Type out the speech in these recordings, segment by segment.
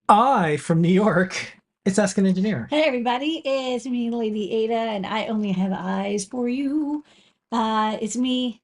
From New York, it's Ask an Engineer. Hey everybody, it's me, Lady Ada, and I only have eyes for you. It's me,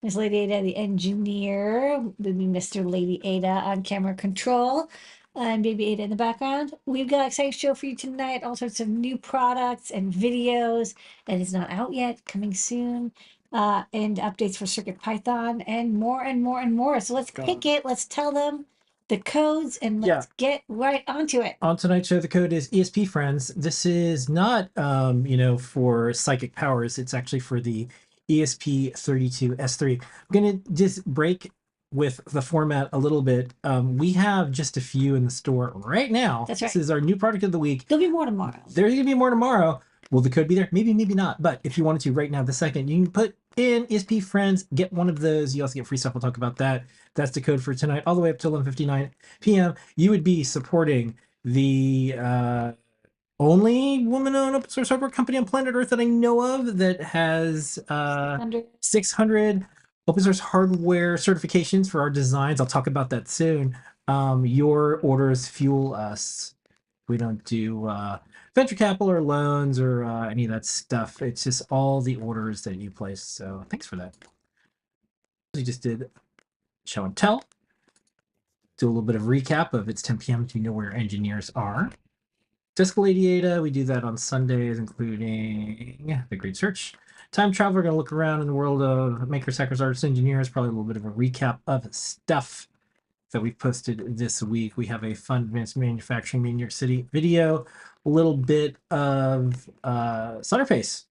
Miss Lady Ada, the engineer, with me, Mr. Lady Ada on camera control, and Baby Ada in the background. We've got an exciting show for you tonight, all sorts of new products and videos that is not out yet, coming soon, and updates for Circuit Python, and more and more and more. So let's kick it, let's tell them the codes, and Yeah. let's get right onto it. On tonight's show, the code is ESP Friends. This is not, for psychic powers. It's actually for the ESP32S3. I'm going to just break with the format a little bit. We have just a few in the store right now. That's right. This is our new product of the week. There'll be more tomorrow. There's going to be more tomorrow. Will the code be there? Maybe, maybe not. But if you wanted to right now, the second, you can put in ESP Friends, get one of those. You also get free stuff. We'll talk about that. That's the code for tonight, all the way up to 11:59 p.m. You would be supporting the only woman-owned open source software company on planet Earth that I know of that has 600 open source hardware certifications for our designs. I'll talk about that soon. Your orders fuel us. We don't do venture capital or loans or any of that stuff. It's just all the orders that you place. So thanks for that. We just did show and tell. Do a little bit of recap of it's 10 p.m. so you know where engineers are. Disc LadyAda, we do that on Sundays, including the Great Search. Time Travel, we're going to look around in the world of makers, hackers, artists, engineers, probably a little bit of a recap of stuff that we've posted this week. We have a fun advanced manufacturing in New York City video, a little bit of solderface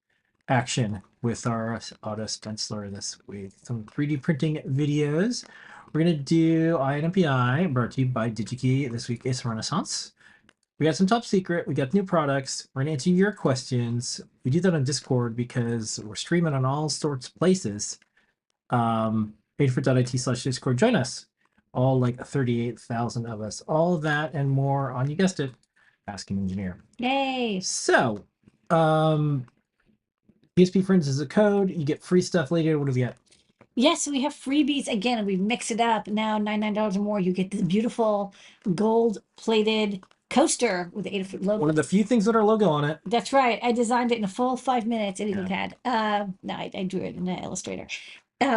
action with our auto stenciler this week. Some 3D printing videos. We're going to do INMPI, brought to you by DigiKey. This week is Renaissance. We got some top secret. We got new products. We're going to answer your questions. We do that on Discord because we're streaming on all sorts of places. Adafruit.it/Discord. Join us. All like 38,000 of us. All of that and more on, you guessed it, Ask an Engineer. Yay. So, PSP Friends is a code. You get free stuff later. What do we get? Yes, we have freebies again. We mix it up now. $99 or more, you get this beautiful gold-plated coaster with the Adafruit logo. One of the few things that are logo on it. That's right. I designed it in a full 5 minutes. It even had. No, I drew it in Illustrator.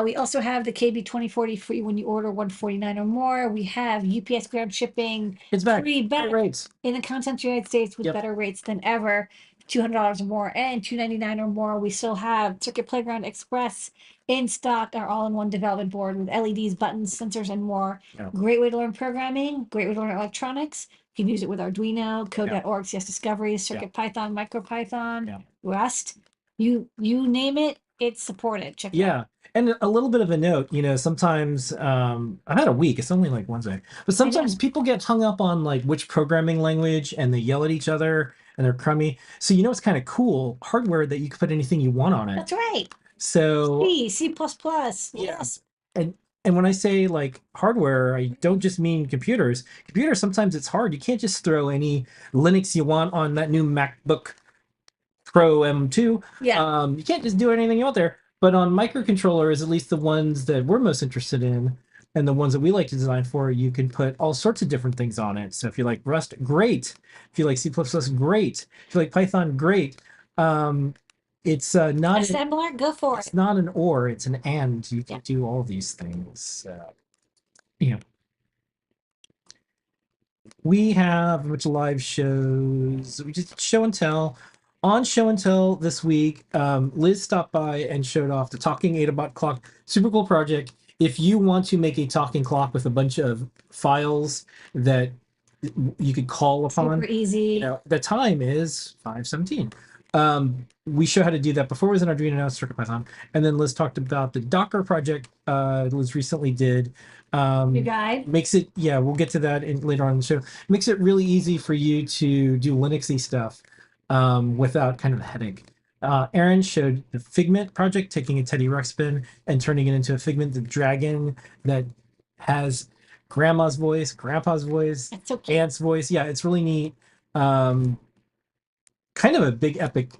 We also have the KB 2040 free when you order 149 or more. We have UPS ground shipping. It's back. Free better rates in the continental United States with better rates than ever. $200 or more and $299 or more. We still have Circuit Playground Express in stock, our all-in-one development board with LEDs, buttons, sensors, and more. Great way to learn programming. Great way to learn electronics. You can use it with Arduino, code.org, CS Discovery, Circuit Python, MicroPython, Rust. You name it, it's supported. Check it out. And a little bit of a note, sometimes I've had a week, it's only like Wednesday, but sometimes people get hung up on like which programming language and they yell at each other and they're crummy. So it's kind of cool hardware that you can put anything you want on it. That's right. So C++. Yes. And when I say like hardware, I don't just mean computers. Computers, sometimes it's hard. You can't just throw any Linux you want on that new MacBook Pro M2. You can't just do anything you want there. But on microcontrollers, at least the ones that we're most interested in, and the ones that we like to design for, you can put all sorts of different things on it. So if you like Rust, great. If you like C++, great. If you like Python, great. It's not assembler. Go for it. It's not an or, it's an and. You can do all these things. We have a bunch of live shows. We just show and tell. On show and tell this week, Liz stopped by and showed off the talking Adabot clock. Super cool project. If you want to make a talking clock with a bunch of files that you could call upon, super easy. The time is 5:17. We show how to do that before it was in Arduino, now it's CircuitPython. And then Liz talked about the Docker project Liz recently did. Your guide makes it, we'll get to that later on in the show. Makes it really easy for you to do Linuxy stuff without kind of a headache. Aaron showed the Figment project, taking a Teddy Ruxpin and turning it into a Figment, the dragon that has grandma's voice, grandpa's voice, aunt's voice. Yeah, it's really neat. Kind of a big epic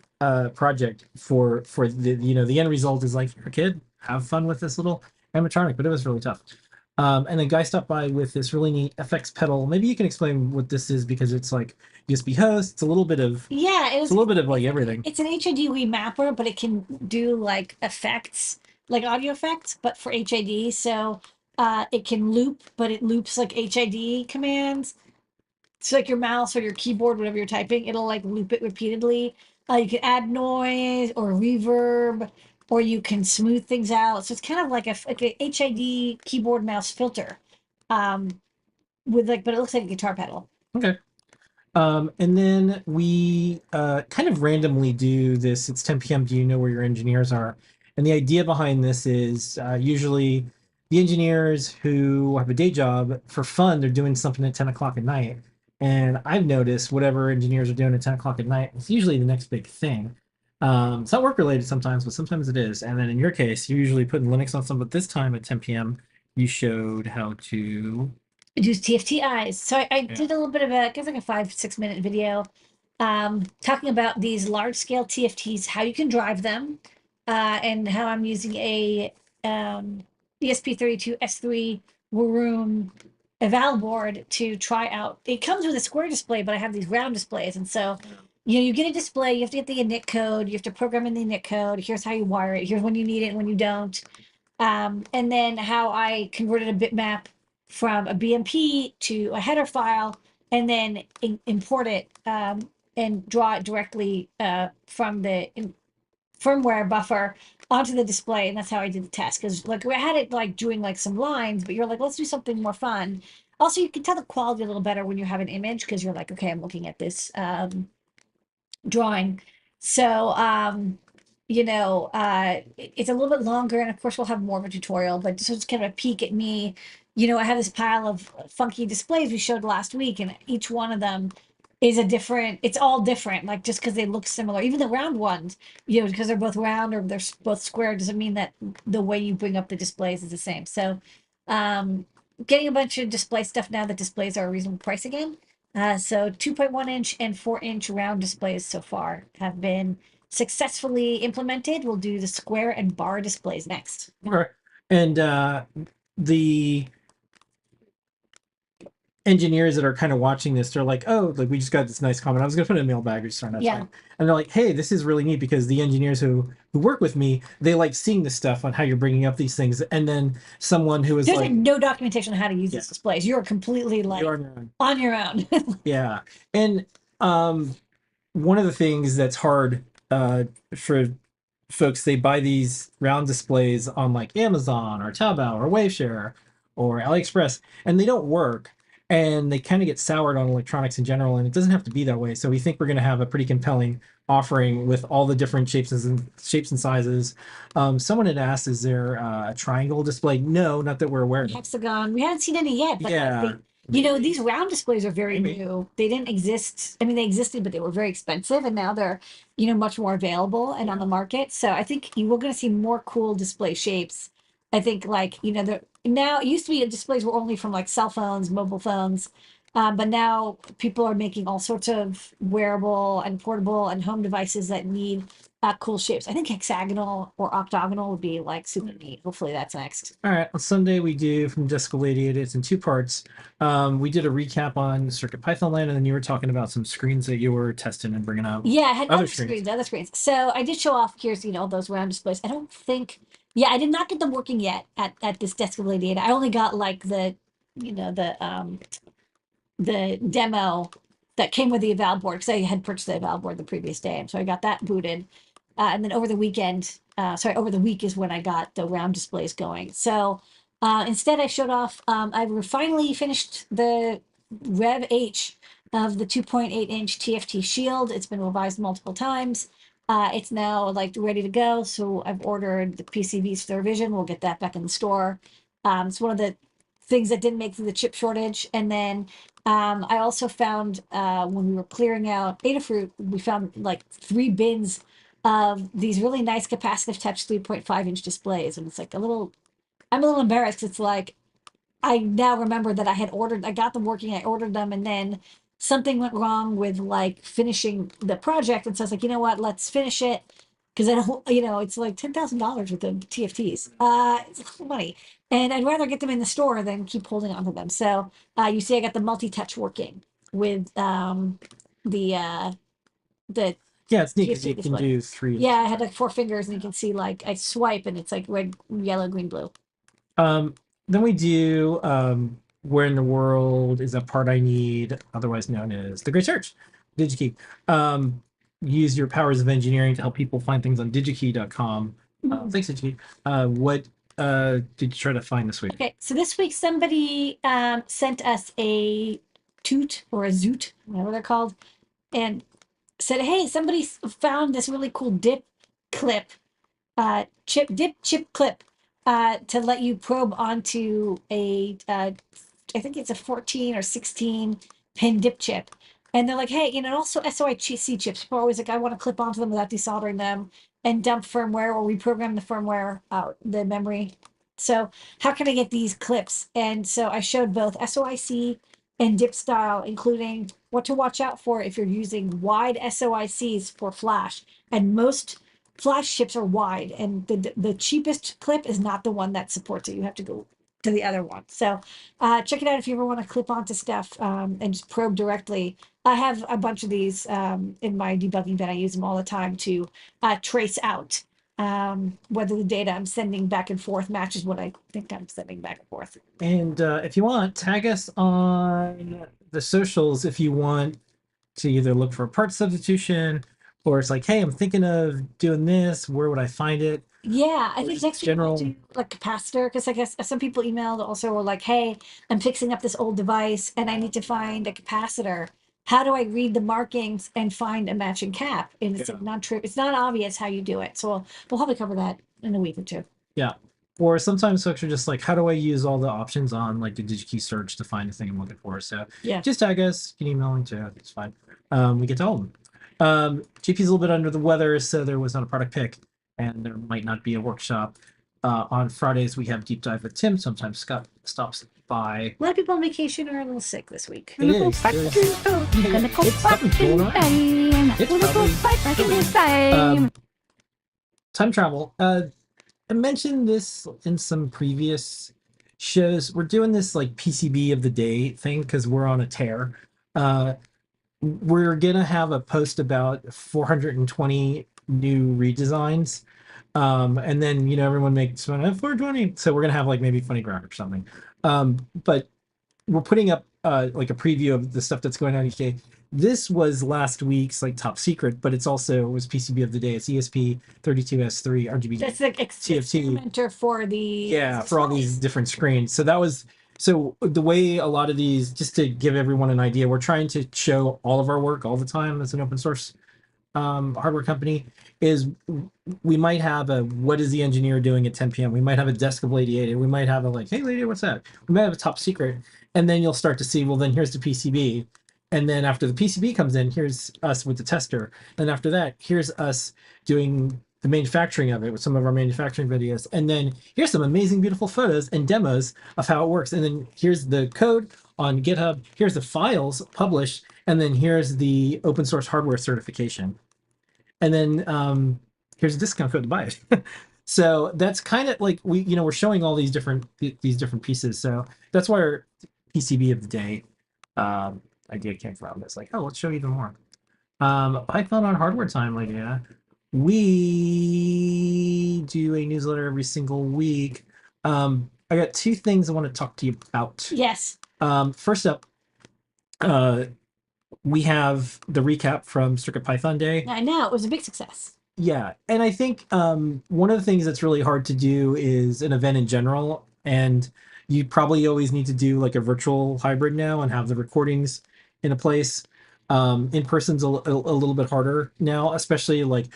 project for the the end result is like, your kid, have fun with this little animatronic, but it was really tough. And a guy stopped by with this really neat FX pedal. Maybe you can explain what this is because it's like USB host. Yeah, It's a little bit of like it's like everything. it's an HID remapper, but it can do like effects, like audio effects, but for HID. So it can loop, but it loops like HID commands. So like your mouse or your keyboard, whatever you're typing, it'll like loop it repeatedly. You can add noise or reverb, or you can smooth things out. So it's kind of like a HID keyboard mouse filter, um, with like, but it looks like a guitar pedal. Okay. And then we kind of randomly do this. It's 10 p.m. Do you know where your engineers are? And the idea behind this is usually the engineers who have a day job for fun, they're doing something at 10 o'clock at night. And I've noticed whatever engineers are doing at 10 o'clock at night, it's usually the next big thing. It's not work related sometimes, but sometimes it is. And then in your case, you're usually putting Linux on some, but this time at 10 p.m., you showed how to. Use TFT eyes. So I Yeah. did a little bit of I guess like a 5, 6 minute video, talking about these large scale TFTs, how you can drive them, and how I'm using a ESP32 S3 room eval board to try out. It comes with a square display, but I have these round displays, and so you get a display. You have to get the init code. You have to program in the init code. Here's how you wire it. Here's when you need it and when you don't. And then how I converted a bitmap from a BMP to a header file, and then import it, and draw it directly from the firmware buffer onto the display. And that's how I did the test. Because like I had it like doing like some lines, but you're like, let's do something more fun. Also, you can tell the quality a little better when you have an image because you're like, okay, I'm looking at this drawing. So, it's a little bit longer, and of course, we'll have more of a tutorial, but just kind of a peek at me. I have this pile of funky displays we showed last week, and each one of them is a different, it's all different, like just because they look similar, even the round ones, because they're both round or both square doesn't mean that the way you bring up the displays is the same. So, getting a bunch of display stuff now that displays are a reasonable price again. So 2.1 inch and 4 inch round displays so far have been successfully implemented. We'll do the square and bar displays next. Okay. And the engineers that are kind of watching this, they're like, oh, like we just got this nice comment. I was gonna put it in a mailbag or something. Yeah. And they're like, hey, this is really neat because the engineers who work with me, they like seeing this stuff on how you're bringing up these things. And then someone who is There's like no documentation on how to use Yeah. these displays. You're completely like you're on your own. on your own. Yeah. And one of the things that's hard for folks, they buy these round displays on like Amazon or Taobao or Waveshare or AliExpress, and they don't work. And they kind of get soured on electronics in general, and it doesn't have to be that way. So we think we're going to have a pretty compelling offering with all the different shapes and sizes. Someone had asked, "Is there a triangle display?" No, not that we're aware of. Hexagon. We haven't seen any yet, but Yeah, these round displays are very Maybe. new. They didn't exist. I mean, they existed, but they were very expensive, and now they're, much more available and on the market. So I think you we're going to see more cool display shapes. I think like, now it used to be displays were only from like cell phones, mobile phones. But now people are making all sorts of wearable and portable and home devices that need cool shapes. I think hexagonal or octagonal would be like super neat. Hopefully that's next. All right, on Sunday we do from Jessica LadyAda. It's in two parts. We did a recap on Circuit Python Land, and then you were talking about some screens that you were testing and bringing up. Yeah, I had Other other screens. screens, other screens. So I did show off, here's, those round displays. I don't think, yeah, I did not get them working yet at this desk of LadyAda. I only got like the demo that came with the eval board because I had purchased the eval board the previous day, and so I got that booted. And then over the weekend, over the week is when I got the round displays going. So instead, I showed off. I finally finished the Rev H of the 2.8 inch TFT Shield. It's been revised multiple times. It's now like ready to go. So I've ordered the PCBs for the revision. We'll get that back in the store. It's one of the things that didn't make through the chip shortage. And then I also found when we were clearing out Adafruit, we found like 3 bins of these really nice capacitive touch 3.5 inch displays. And it's like I'm a little embarrassed because it's like, I now remember that I got them working, I ordered them, and then something went wrong with like finishing the project. And so I was like, you know what, let's finish it. because it's like $10,000 with the TFTs. It's a lot of money, and I'd rather get them in the store than keep holding on to them. So you see, I got the multi-touch working with the Yeah, it's neat because TFT you can display. do three. Yeah, I had like four fingers, and you can see like I swipe, and it's like red, yellow, green, blue. Um, then we do Where in the World is a Part I Need, otherwise known as The Great Search, DigiKey. Use your powers of engineering to help people find things on digikey.com. Thanks, DigiKey. What did you try to find this week? Okay, so this week somebody sent us a toot or a zoot, whatever they're called, and said, "Hey, somebody found this really cool dip clip, chip clip, to let you probe onto a, I think it's a 14 or 16 pin dip chip." And they're like, "Hey, also SOIC chips. People are always like, I want to clip onto them without desoldering them and dump firmware or reprogram the firmware out, the memory. So how can I get these clips?" And so I showed both SOIC and dip style, including what to watch out for if you're using wide SOICs for flash. And most flash chips are wide, and the cheapest clip is not the one that supports it. You have to go to the other one. So check it out if you ever want to clip onto stuff and just probe directly. I have a bunch of these in my debugging bin. I use them all the time to trace out whether the data I'm sending back and forth matches what I think I'm sending back and forth. And if you want, tag us on the socials if you want to either look for a part substitution or it's like, hey, I'm thinking of doing this. Where would I find it? Yeah, I Or think just next week we'll general. do like capacitor, because I guess some people emailed also were like, "Hey, I'm fixing up this old device and I need to find a capacitor. How do I read the markings and find a matching cap?" And it's like Yeah. not true. It's not obvious how you do it. So we'll probably cover that in a week or two. Yeah. Or sometimes folks are just like, how do I use all the options on like the DigiKey search to find the thing I'm looking for? So Yeah. just tag us, you can email me too. It's fine. We get to hold them. GP's a little bit under the weather, so there was not a product pick, and there might not be a workshop. On Fridays, we have Deep Dive with Tim. Sometimes Scott stops by. A lot of people on vacation are a little sick this week. It is. It's something going on. It's probably time travel. I mentioned this in some previous shows. We're doing this like PCB of the day thing because we're on a tear. Uh, we're gonna have a post about 420 new redesigns. And then everyone makes fun of 420. So we're gonna have like maybe funny ground or something. But we're putting up like a preview of the stuff that's going on each day. This was last week's like top secret, but it was PCB of the day. It's ESP32S3 RGB That's the TFT. experimenter for the Yeah, for all these different screens. So the way a lot of these, just to give everyone an idea, we're trying to show all of our work all the time as an open source hardware company. Is we might have a what is the engineer doing at 10 p.m. We might have a desk of LadyAda. We might have a like, hey lady, what's that? We might have a top secret, and then you'll start to see, well, then here's the PCB, and then after the PCB comes in, here's us with the tester, and after that, here's us doing the manufacturing of it with some of our manufacturing videos, and then here's some amazing, beautiful photos and demos of how it works, and then here's the code on GitHub. Here's the files published, and then here's the open source hardware certification. And then here's a discount code to buy it. So that's kind of like we're showing all these different pieces. So that's why our PCB of the day idea came from. It's like, oh, let's show you even more. Python on hardware time, Lydia. We do a newsletter every single week. I got two things I want to talk to you about. Yes. First up, we have the recap from CircuitPython Day. I know it was a big success. Yeah, and I think one of the things that's really hard to do is an event in general, and you probably always need to do like a virtual hybrid now and have the recordings in a place. In person's a little bit harder now, especially like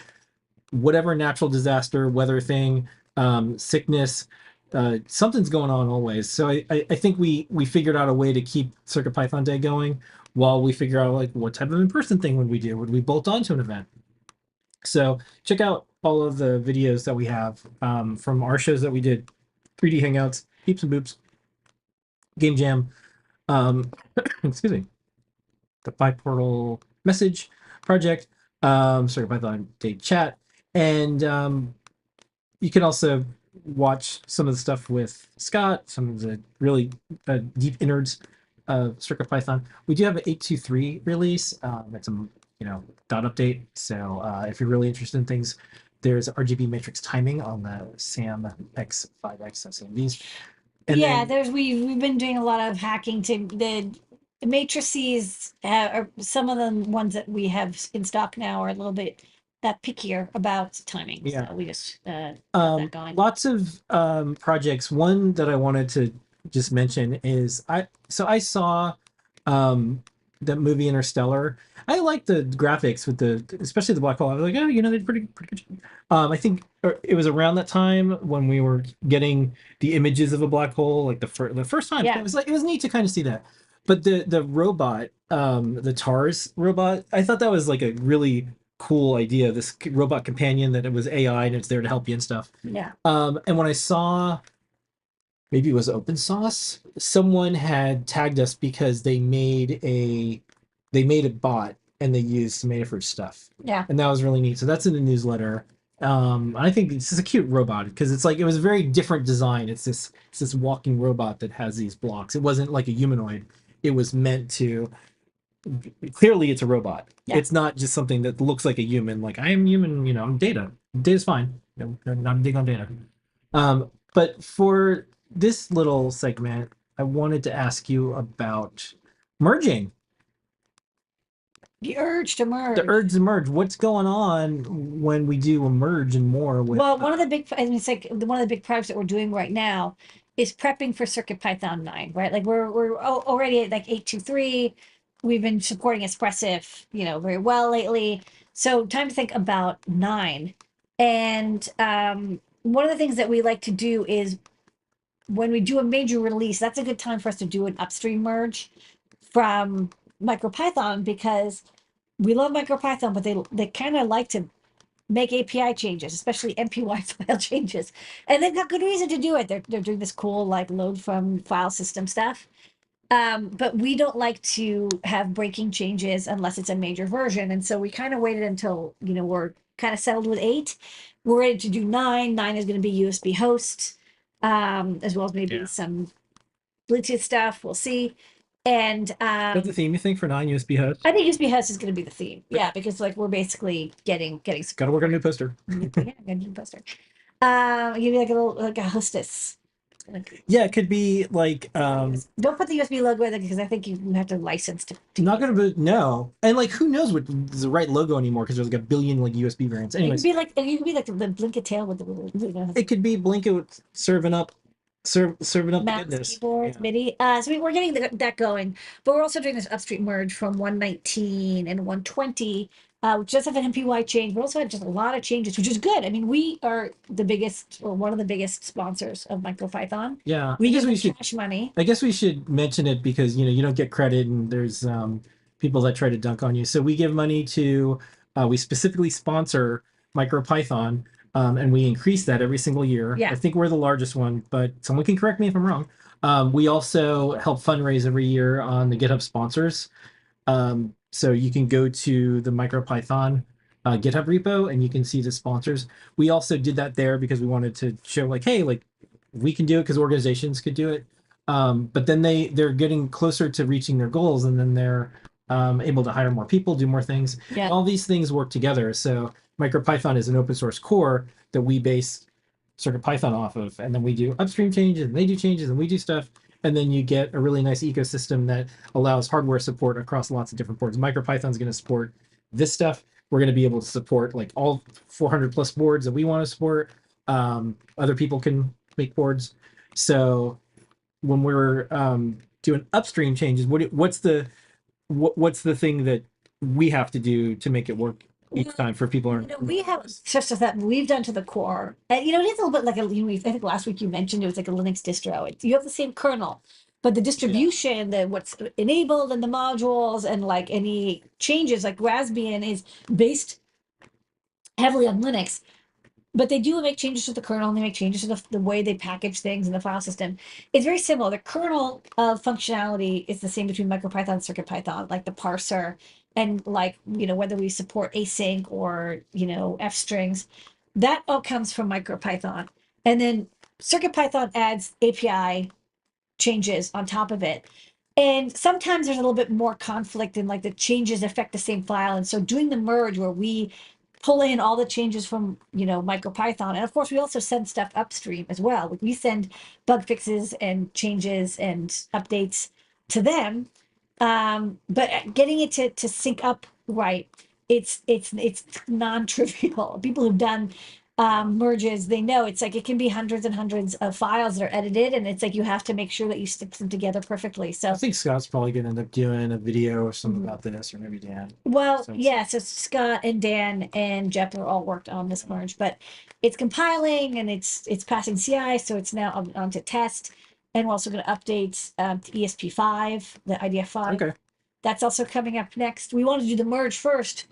whatever natural disaster, weather thing, sickness, something's going on always. So I think we figured out a way to keep CircuitPython Day going while we figure out like what type of in-person thing would we do? Would we bolt onto an event? So check out all of the videos that we have from our shows that we did, 3D Hangouts, Peeps and Boops, Game Jam, excuse me, the PyPortal message project, sorry, Python Day chat, And you can also watch some of the stuff with Scott, some of the really deep innards of CircuitPython. We do have an 8.2.3 release. It's a dot update. So if you're really interested in things, there's RGB matrix timing on the SAM X5X SMVs. And Yeah, then there's we've been doing a lot of hacking to the matrices, are some of the ones that we have in stock now are a little bit pickier about timing. yeah, So we just got that going. lots of projects. One that I wanted to just mention is I saw um that movie Interstellar. I like the graphics with the especially the black hole. I was like, oh, they're pretty good. I think it was around that time when we were getting the images of a black hole, like the first time. Yeah. It was neat to kind of see that. But the robot, the TARS robot, I thought that was like a really cool idea. This robot companion that it was AI and it's there to help you and stuff. Yeah. And when I saw maybe it was open source, someone had tagged us because they made a bot and they used some Adafruit stuff. Yeah. And that was really neat. So that's in the newsletter. I think this is a cute robot because it's like it was a very different design. It's this walking robot that has these blocks. It wasn't like a humanoid. It was meant to clearly it's a robot. Yeah. It's not just something that looks like a human. Like I am human, I'm data. Data's fine. Not big on data. But for this little segment, I wanted to ask you about merging. The urge to merge. The urge to merge. What's going on when we do a merge and more with Well, one of the big, I mean, it's like one of the big projects that we're doing right now is prepping for CircuitPython 9, right? Like we're already at like 8.2.3. We've been supporting Expressive, very well lately. So time to think about 9. And one of the things that we like to do is when we do a major release, that's a good time for us to do an upstream merge from MicroPython because we love MicroPython, but they kind of like to make API changes, especially MPY file changes. And they've got good reason to do it. They're doing this cool like load from file system stuff. But we don't like to have breaking changes unless it's a major version. And so we kind of waited until, we're kind of settled with 8. We're ready to do 9. 9 is going to be USB host, as well as maybe some Bluetooth stuff. We'll see. And is that the theme you think for 9 USB hosts? I think USB host is going to be the theme. Yeah, because like we're basically getting Got to work on a new poster. yeah, a new poster. Give me like a hostess. Yeah, it could be like don't put the USB logo in it because I think you have to license to not gonna be no, and like who knows what is the right logo anymore because there's like a billion like USB variants. Anyways, you could be like the Blinka tail with the it could be Blinka serving up the mouse, goodness. keyboards, MIDI. So we're getting that going, but we're also doing this upstream merge from 119 and 120. Which does have an MPY change, but also had just a lot of changes, which is good. I mean, we are the biggest or one of the biggest sponsors of MicroPython. Yeah, We give them cash money. I guess we should mention it because you don't get credit, and there's people that try to dunk on you. So we give money to we specifically sponsor MicroPython, and we increase that every single year. Yeah. I think we're the largest one, but someone can correct me if I'm wrong. We also help fundraise every year on the GitHub sponsors. So you can go to the MicroPython GitHub repo and you can see the sponsors. We also did that there because we wanted to show like, hey, like we can do it because organizations could do it. But then they're getting closer to reaching their goals, and then they're able to hire more people, do more things. Yeah. All these things work together. So MicroPython is an open source core that we base CircuitPython off of, and then we do upstream changes, and they do changes, and we do stuff. And then you get a really nice ecosystem that allows hardware support across lots of different boards. MicroPython is going to support this stuff. We're going to be able to support like all 400 plus boards that we want to support. Other people can make boards. So when we're doing upstream changes, what's the thing that we have to do to make it work each time for people? We have just that we've done to the core, and it's a little bit like I think last week you mentioned it was like a Linux distro. You have the same kernel, but the distribution, what's enabled and the modules and like any changes, like Raspbian is based heavily on Linux. But they do make changes to the kernel, and they make changes to the way they package things in the file system. It's very similar. The kernel functionality is the same between MicroPython and CircuitPython, like the parser and like, whether we support async or, F strings, that all comes from MicroPython. And then CircuitPython adds API changes on top of it. And sometimes there's a little bit more conflict and like the changes affect the same file. And so doing the merge where we pull in all the changes from, MicroPython. And of course, we also send stuff upstream as well. We send bug fixes and changes and updates to them. But getting it to sync up right, it's non-trivial. People who've done merges, they know it's like it can be hundreds and hundreds of files that are edited, and it's like you have to make sure that you stitch them together perfectly. So I think Scott's probably going to end up doing a video or something Mhm. about this, or maybe Dan. Well, So yeah, so Scott and Dan and Jepler all worked on this merge, but it's compiling and it's passing CI, so it's now on to test. And we're also going to update to ESP5, the IDF5. okay. That's also coming up next. We wanted to do the merge first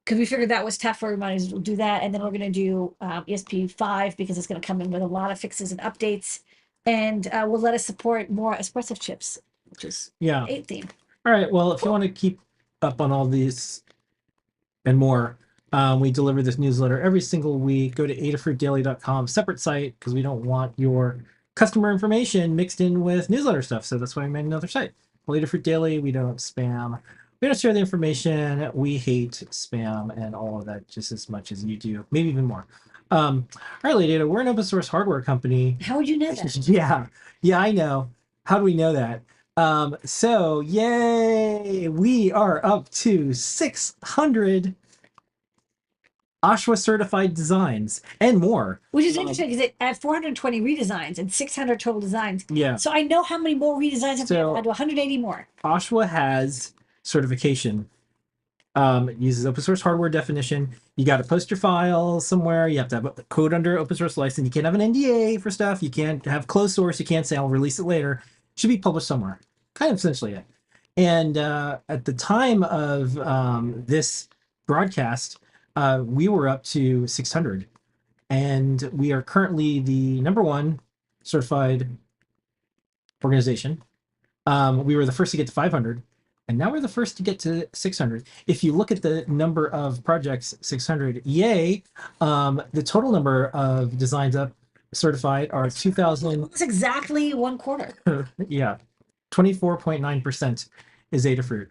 because we figured that was tougher. We might as well do that. And then we're going to do ESP5 because it's going to come in with a lot of fixes and updates. And will let us support more espresso chips, which is Yeah. 8 theme. All right. Well, if you want to keep up on all these and more, we deliver this newsletter every single week. Go to adafruitdaily.com, separate site, because we don't want your customer information mixed in with newsletter stuff. So that's why we made another site. Well, Adafruit Daily, we don't spam. We don't share the information. We hate spam and all of that just as much as you do, maybe even more. All right, LadyAda, we're an open source hardware company. How would you know that? Yeah, I know. How do we know that? So yay, we are up to 600 Oshwa certified designs and more. Which is interesting because it had 420 redesigns and 600 total designs. Yeah. So I know how many more redesigns have So- we had to 180 more. Oshwa has certification. It uses open source hardware definition. You got to post your file somewhere. You have to have a code under open source license. You can't have an NDA for stuff. You can't have closed source. You can't say I'll release it later. It should be published somewhere. Kind of essentially it. And at the time of this broadcast, we were up to 600. And we are currently the #1 certified organization. We were the first to get to 500, and now we're the first to get to 600. If you look at the number of projects, 600, yay! The total number of designs up certified are 2,000. That's exactly 1/4. Yeah, 24.9% is Adafruit.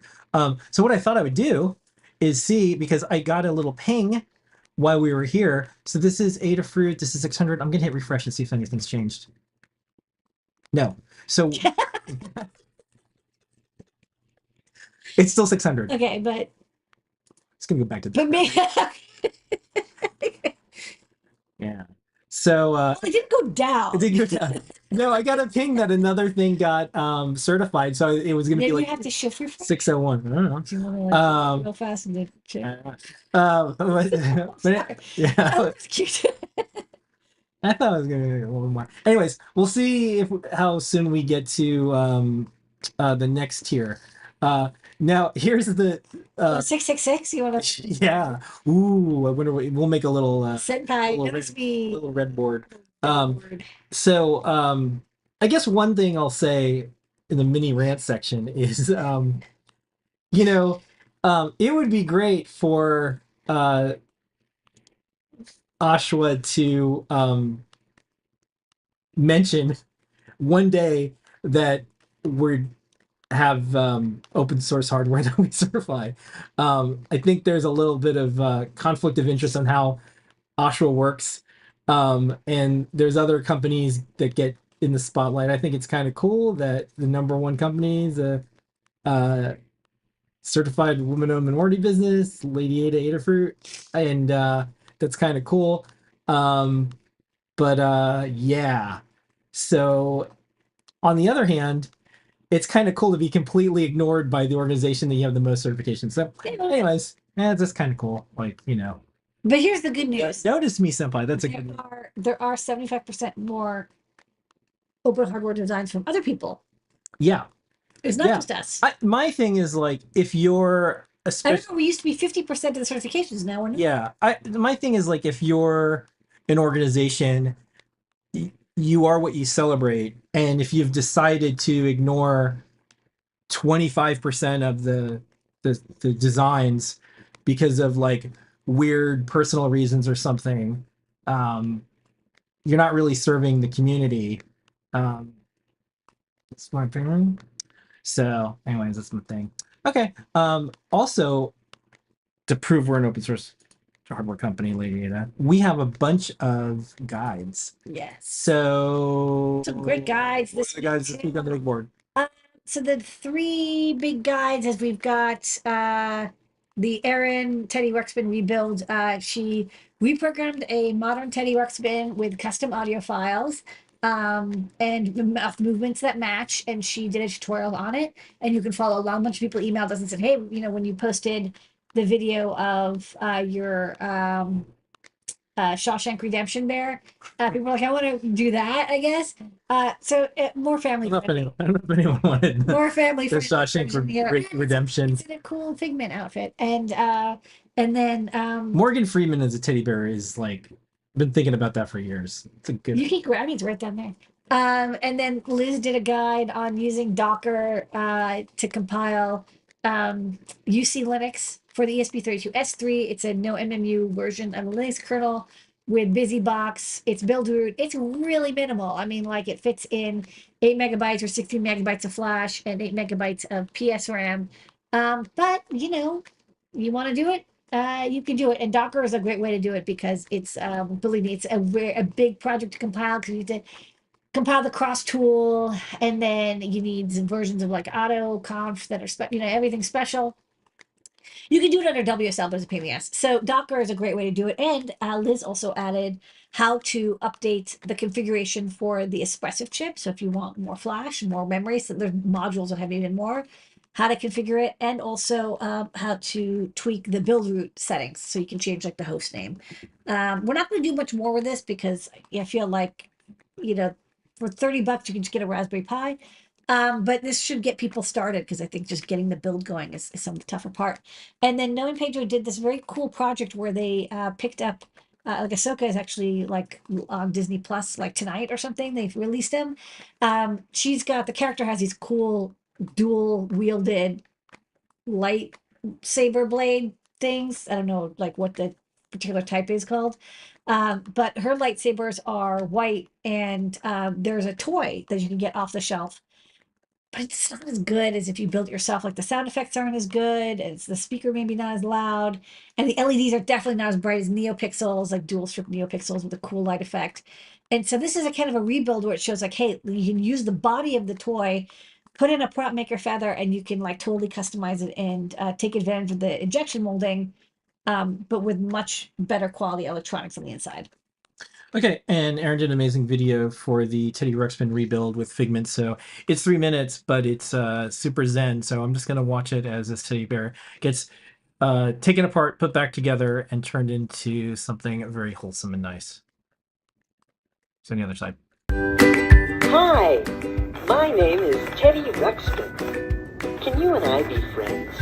So what I thought I would do is see, because I got a little ping while we were here. So this is Adafruit. This is 600. I'm gonna hit refresh and see if anything's changed. No. So it's still 600. Okay, but It's gonna go back to that. me, Yeah. So it didn't go down. it did go down. No, I got a ping that another thing got certified, so it was gonna Maybe be you like have to shift refresh. 601. I don't know. Do you want to like real fast and then check? But yeah, That's cute. I thought I was gonna get a little more. Anyways, we'll see if how soon we get to the next tier. Now here's the 666. You want to? yeah. Ooh, I wonder we'll make a little Senpai, little notice me. little red board. Word. So I guess one thing I'll say in the mini rant section is it would be great for Oshwa to mention one day that we have open source hardware that we certify. I think there's a little bit of conflict of interest on how Oshwa works. And there's other companies that get in the spotlight. I think it's kind of cool that the #1 company is a certified woman-owned minority business, LadyAda Adafruit, and that's kind of cool. Yeah. So on the other hand, it's kind of cool to be completely ignored by the organization that you have the most certifications. So, anyways, it's just kind of cool. Like, But here's the good news. notice me, senpai. That's a good news. There are 75% more open hardware designs from other people. Yeah. It's not Yeah. just us. My thing is like, if you're I especially don't know, we used to be 50% of the certifications, now we're not. yeah, my thing is like, if you're an organization, you are what you celebrate, and if you've decided to ignore 25% of the the designs because of like weird personal reasons or something, you're not really serving the community. That's my opinion. So, anyways, that's my thing. Okay. Also, to prove we're an open source hardware company, LadyAda, we have a bunch of guides. Yes. So, Some great guides. What are the guides this week on the big board? So the three big guides is we've got the Erin Teddy Ruxpin rebuild. She reprogrammed a modern Teddy Ruxpin with custom audio files and the mouth movements that match, and she did a tutorial on it, and you can follow along. A bunch of people emailed us and said, hey, when you posted the video of your Shawshank Redemption there. People were like, I want to do that, I guess. So more family I don't friendly. know if anyone wanted More family the friendly. Shawshank Redemption. It's in a cool Figment outfit. And then Morgan Freeman as a teddy bear is like, been thinking about that for years. It's a good. you can grab it, it's right down there. And then Liz did a guide on using Docker to compile UC Linux for the ESP32S3. It's a no MMU version of the Linux kernel with BusyBox. It's build root. It's really minimal. I mean, like it fits in 8 megabytes or 16 megabytes of flash and 8 megabytes of PS RAM. But you want to do it, you can do it. And Docker is a great way to do it because it's, believe me, it's a big project to compile because you need to compile the cross tool, and then you need some versions of like auto conf that are everything special. You can do it under WSL, but it's a pain in the ass. So Docker is a great way to do it. And Liz also added how to update the configuration for the Espressif chip. So if you want more flash, more memory, so there's modules that have even more, how to configure it, and also how to tweak the build root settings. So you can change like the host name. We're not going to do much more with this because I feel like, for $30, you can just get a Raspberry Pi. But this should get people started because I think just getting the build going is some of the tougher part. And then Noe and Pedro did this very cool project where they picked up, like Ahsoka is actually like on Disney Plus, like tonight or something. They've released them. The character has these cool dual wielded lightsaber blade things. I don't know like what the particular type is called. But her lightsabers are white, and there's a toy that you can get off the shelf. But it's not as good as if you build it yourself. Like the sound effects aren't as good, and the speaker maybe not as loud, and the LEDs are definitely not as bright as NeoPixels, like dual strip NeoPixels with a cool light effect. And so this is a kind of a rebuild where it shows like, hey, you can use the body of the toy, put in a prop maker feather, and you can like totally customize it and take advantage of the injection molding, but with much better quality electronics on the inside. Okay, and Aaron did an amazing video for the Teddy Ruxpin rebuild with Figment. So it's 3 minutes, but it's super zen. So I'm just gonna watch it as this teddy bear gets taken apart, put back together, and turned into something very wholesome and nice. So on the other side. Hi, my name is Teddy Ruxpin. Can you and I be friends?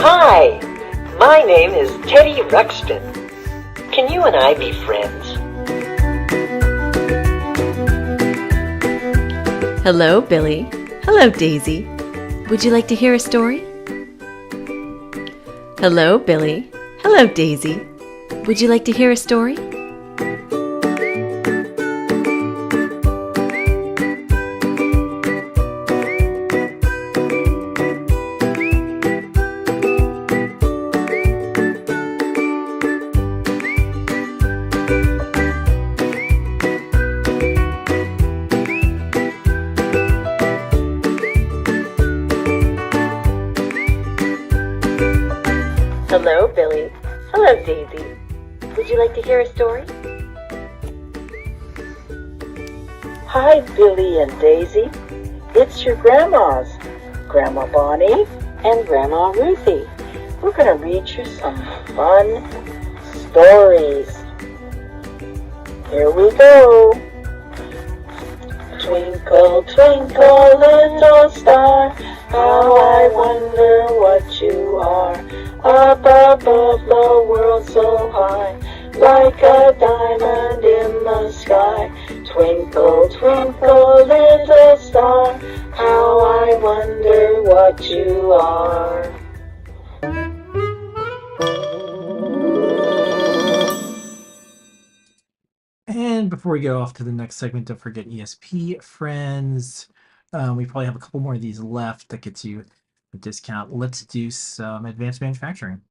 Hi, my name is Teddy Ruxpin. Can you and I be friends? Hello, Billy. Hello, Daisy. Would you like to hear a story? Hello, Billy. Hello, Daisy. Would you like to hear a story? Hello, Billy. Hello, Daisy. Would you like to hear a story? Hi, Billy and Daisy. It's your grandmas, Grandma Bonnie and Grandma Ruthie. We're going to read you some fun stories. Here we go. Twinkle, twinkle, little star, how I wonder what you are. Up above the world so high, like a diamond in the sky. Twinkle, twinkle, little star, how I wonder what you are. And before we go off to the next segment, don't forget ESP friends. We probably have a couple more of these left that gets you a discount. Let's do some advanced manufacturing.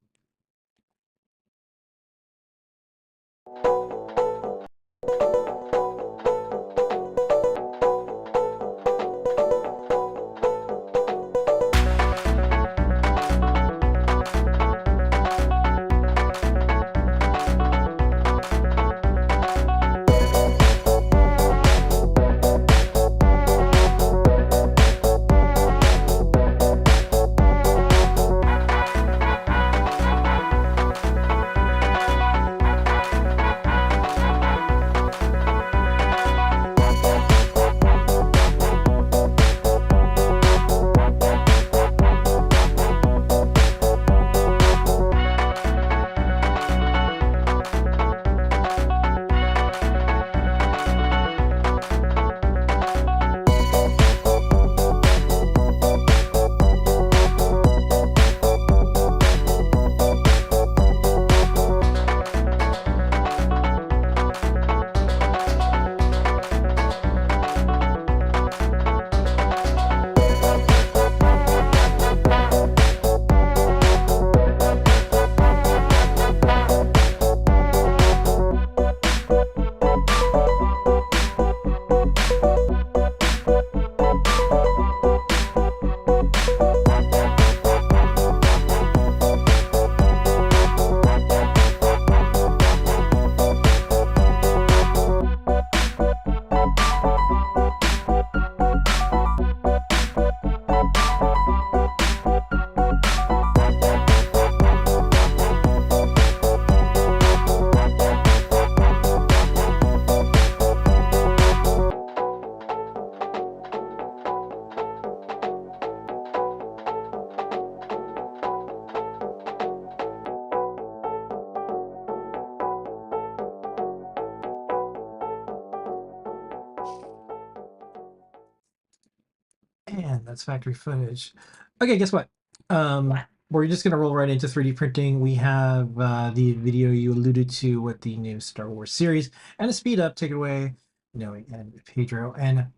And that's factory footage. Okay, guess what? What? We're just gonna roll right into 3D printing. We have the video you alluded to with the new Star Wars series, and a speed up. Take it away, Noe and Pedro and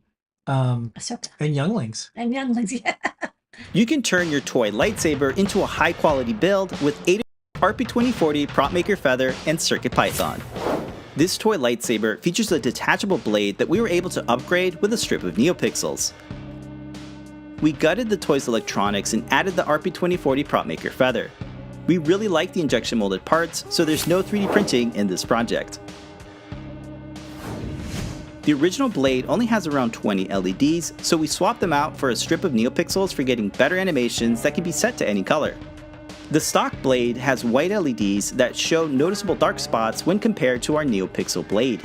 Ahsoka. and Younglings. And younglings, yeah. You can turn your toy lightsaber into a high-quality build with Adafruit RP2040 Prop Maker Feather and CircuitPython. This toy lightsaber features a detachable blade that we were able to upgrade with a strip of NeoPixels. We gutted the toy's electronics and added the RP2040 Prop Maker Feather. We really like the injection molded parts, so there's no 3D printing in this project. The original blade only has around 20 LEDs, so we swapped them out for a strip of NeoPixels for getting better animations that can be set to any color. The stock blade has white LEDs that show noticeable dark spots when compared to our NeoPixel blade.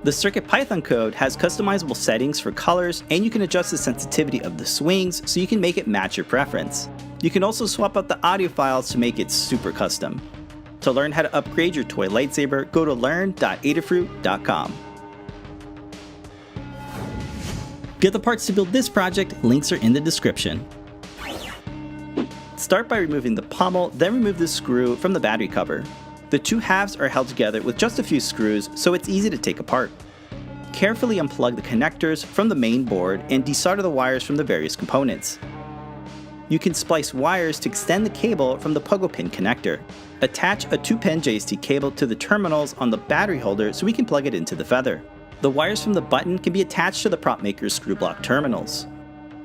The CircuitPython code has customizable settings for colors, and you can adjust the sensitivity of the swings so you can make it match your preference. You can also swap out the audio files to make it super custom. To learn how to upgrade your toy lightsaber, go to learn.adafruit.com. get the parts to build this project, links are in the description. Start by removing the pommel, then remove the screw from the battery cover. The two halves are held together with just a few screws, so it's easy to take apart. Carefully unplug the connectors from the main board and desolder the wires from the various components. You can splice wires to extend the cable from the pogo pin connector. Attach a 2-pin JST cable to the terminals on the battery holder so we can plug it into the feather. The wires from the button can be attached to the prop maker's screw block terminals.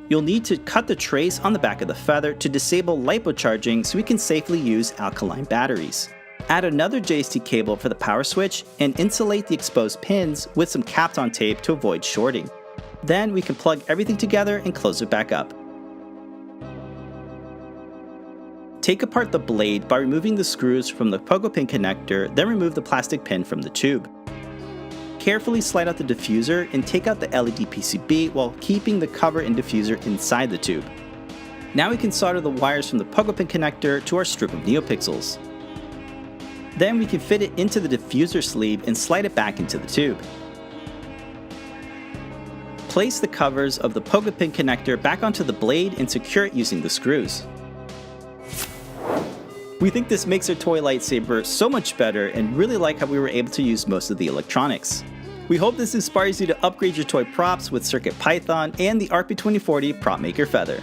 You'll need to cut the trace on the back of the feather to disable LiPo charging so we can safely use alkaline batteries. Add another JST cable for the power switch and insulate the exposed pins with some Kapton tape to avoid shorting. Then we can plug everything together and close it back up. Take apart the blade by removing the screws from the pogo pin connector, then remove the plastic pin from the tube. Carefully slide out the diffuser and take out the LED PCB while keeping the cover and diffuser inside the tube. Now we can solder the wires from the pogo pin connector to our strip of NeoPixels. Then we can fit it into the diffuser sleeve and slide it back into the tube. Place the covers of the pogo pin connector back onto the blade and secure it using the screws. We think this makes our toy lightsaber so much better and really like how we were able to use most of the electronics. We hope this inspires you to upgrade your toy props with CircuitPython and the RP2040 Prop Maker Feather.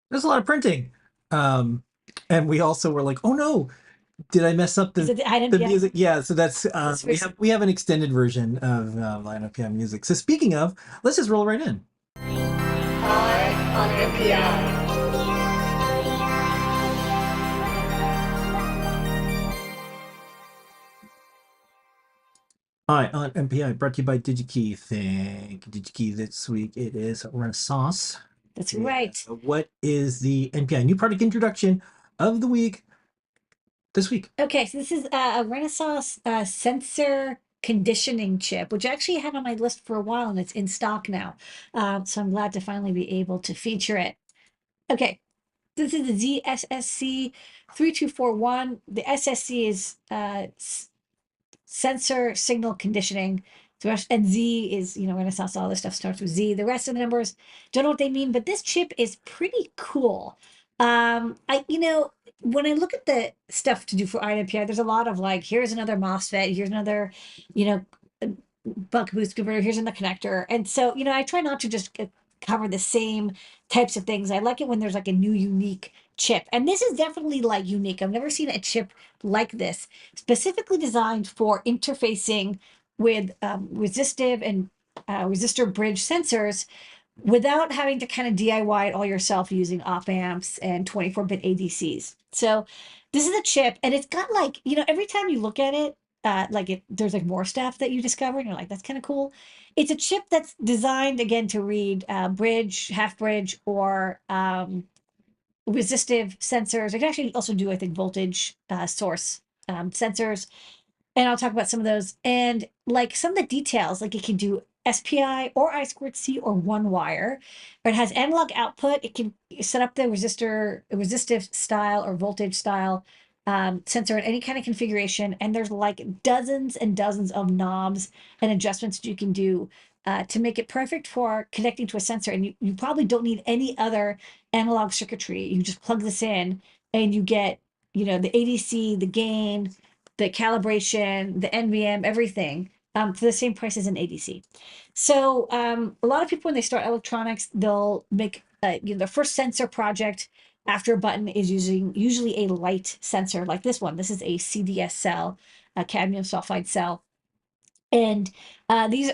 There's a lot of printing. And we also were like, oh no, did I mess up Is it the item? the Yeah. music? Yeah, so that's That's we very- have an extended version of Lineup PM music. So speaking of, let's just roll right in. On NPI. Hi, on MPI, brought to you by DigiKey. Thank you, DigiKey. This week it is Renaissance. That's right. What is the NPI new product introduction of the week this week? Okay, so this is a Renaissance sensor conditioning chip, which I actually had on my list for a while, and it's in stock now. So I'm glad to finally be able to feature it. Okay, this is the ZSSC 3241. The SSC is sensor signal conditioning. And Z is, Renaissance, all this stuff starts with Z. The rest of the numbers, don't know what they mean, but this chip is pretty cool. When I look at the stuff to do for INPI, there's a lot of like, here's another MOSFET, here's another, buck boost converter, here's another connector. And so, I try not to just cover the same types of things. I like it when there's like a new unique chip. And this is definitely like unique. I've never seen a chip like this, specifically designed for interfacing with resistive and resistor bridge sensors without having to kind of DIY it all yourself using op amps and 24-bit ADCs. So this is a chip, and it's got like, every time you look at it, there's like more stuff that you discover, and you're like, that's kind of cool. It's a chip that's designed again to read bridge, half bridge, or resistive sensors. It can actually also do, I think, voltage source sensors. And I'll talk about some of those. And like some of the details, like it can do SPI or I2C or one wire. Or it has analog output. It can set up the resistive style or voltage style sensor in any kind of configuration. And there's like dozens and dozens of knobs and adjustments that you can do to make it perfect for connecting to a sensor. And you probably don't need any other analog circuitry. You just plug this in and you get, the ADC, the gain, the calibration, the NVM, everything for the same price as an ADC. So a lot of people, when they start electronics, they'll make their first sensor project after a button is using usually a light sensor like this one. This is a CDS cell. cadmium sulfide cell. And this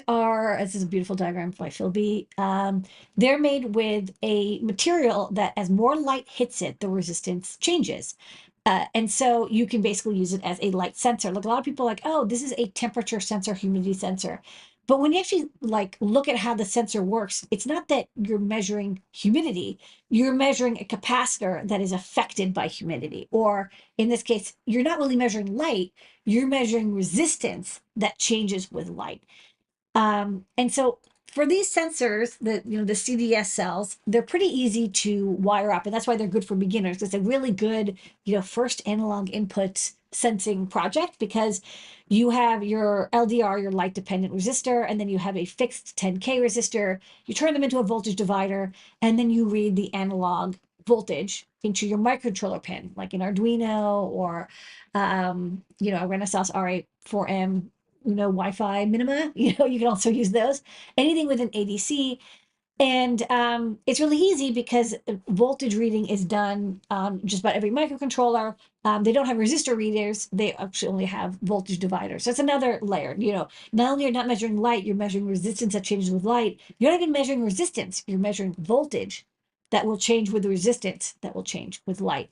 is a beautiful diagram by Philby. They're made with a material that as more light hits it, the resistance changes. And so you can basically use it as a light sensor. Like a lot of people are like, oh, this is a temperature sensor, humidity sensor. But when you actually like look at how the sensor works, it's not that you're measuring humidity, you're measuring a capacitor that is affected by humidity. Or in this case, you're not really measuring light, you're measuring resistance that changes with light. And so for these sensors, the CDS cells, they're pretty easy to wire up, and that's why they're good for beginners. It's a really good, first analog input sensing project, because you have your LDR, your light dependent resistor, and then you have a fixed 10K resistor. You turn them into a voltage divider, and then you read the analog voltage into your microcontroller pin, like an Arduino or a Renesas RA4M Wi-Fi minima. You can also use those. Anything with an ADC. And it's really easy because voltage reading is done on just about every microcontroller. They don't have resistor readers. They actually only have voltage dividers. So it's another layer. Not only you're not measuring light, you're measuring resistance that changes with light. You're not even measuring resistance. You're measuring voltage that will change with the resistance that will change with light.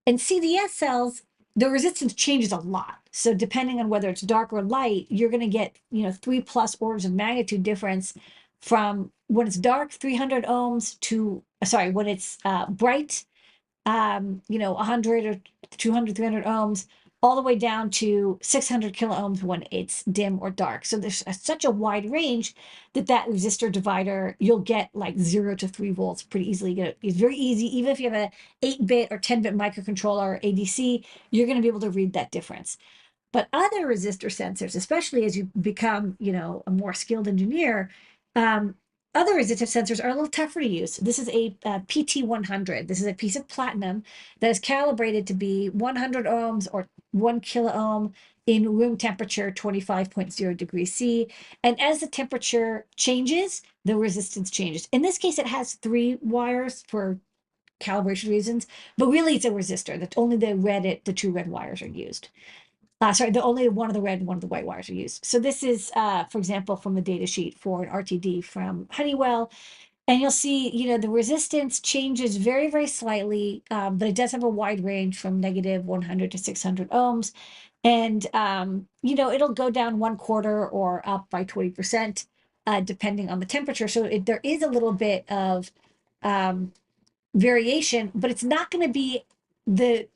And CDS cells, the resistance changes a lot. So depending on whether it's dark or light, you're going to get 3+ orders of magnitude difference from when it's dark, 300 ohms, to when it's bright, 100 or 200, 300 ohms, all the way down to 600 kilo ohms when it's dim or dark. So there's such a wide range that resistor divider, you'll get like 0 to 3 volts pretty easily. It's very easy. Even if you have a 8-bit or 10-bit microcontroller or ADC, you're going to be able to read that difference. But other resistor sensors, especially as you become, a more skilled engineer, other resistive sensors are a little tougher to use. This is a PT100. This is a piece of platinum that is calibrated to be 100 ohms or 1 kilo ohm in room temperature, 25.0 degrees C. And as the temperature changes, the resistance changes. In this case, it has 3 wires for calibration reasons, but really it's a resistor. That only the 2 red wires are used. Only one of the red and one of the white wires are used. So this is, for example, from the data sheet for an RTD from Honeywell. And you'll see, the resistance changes very, very slightly, but it does have a wide range from negative 100 to 600 ohms. And, it'll go down 1/4 or up by 20%, depending on the temperature. So there is a little bit of variation, but it's not going to be the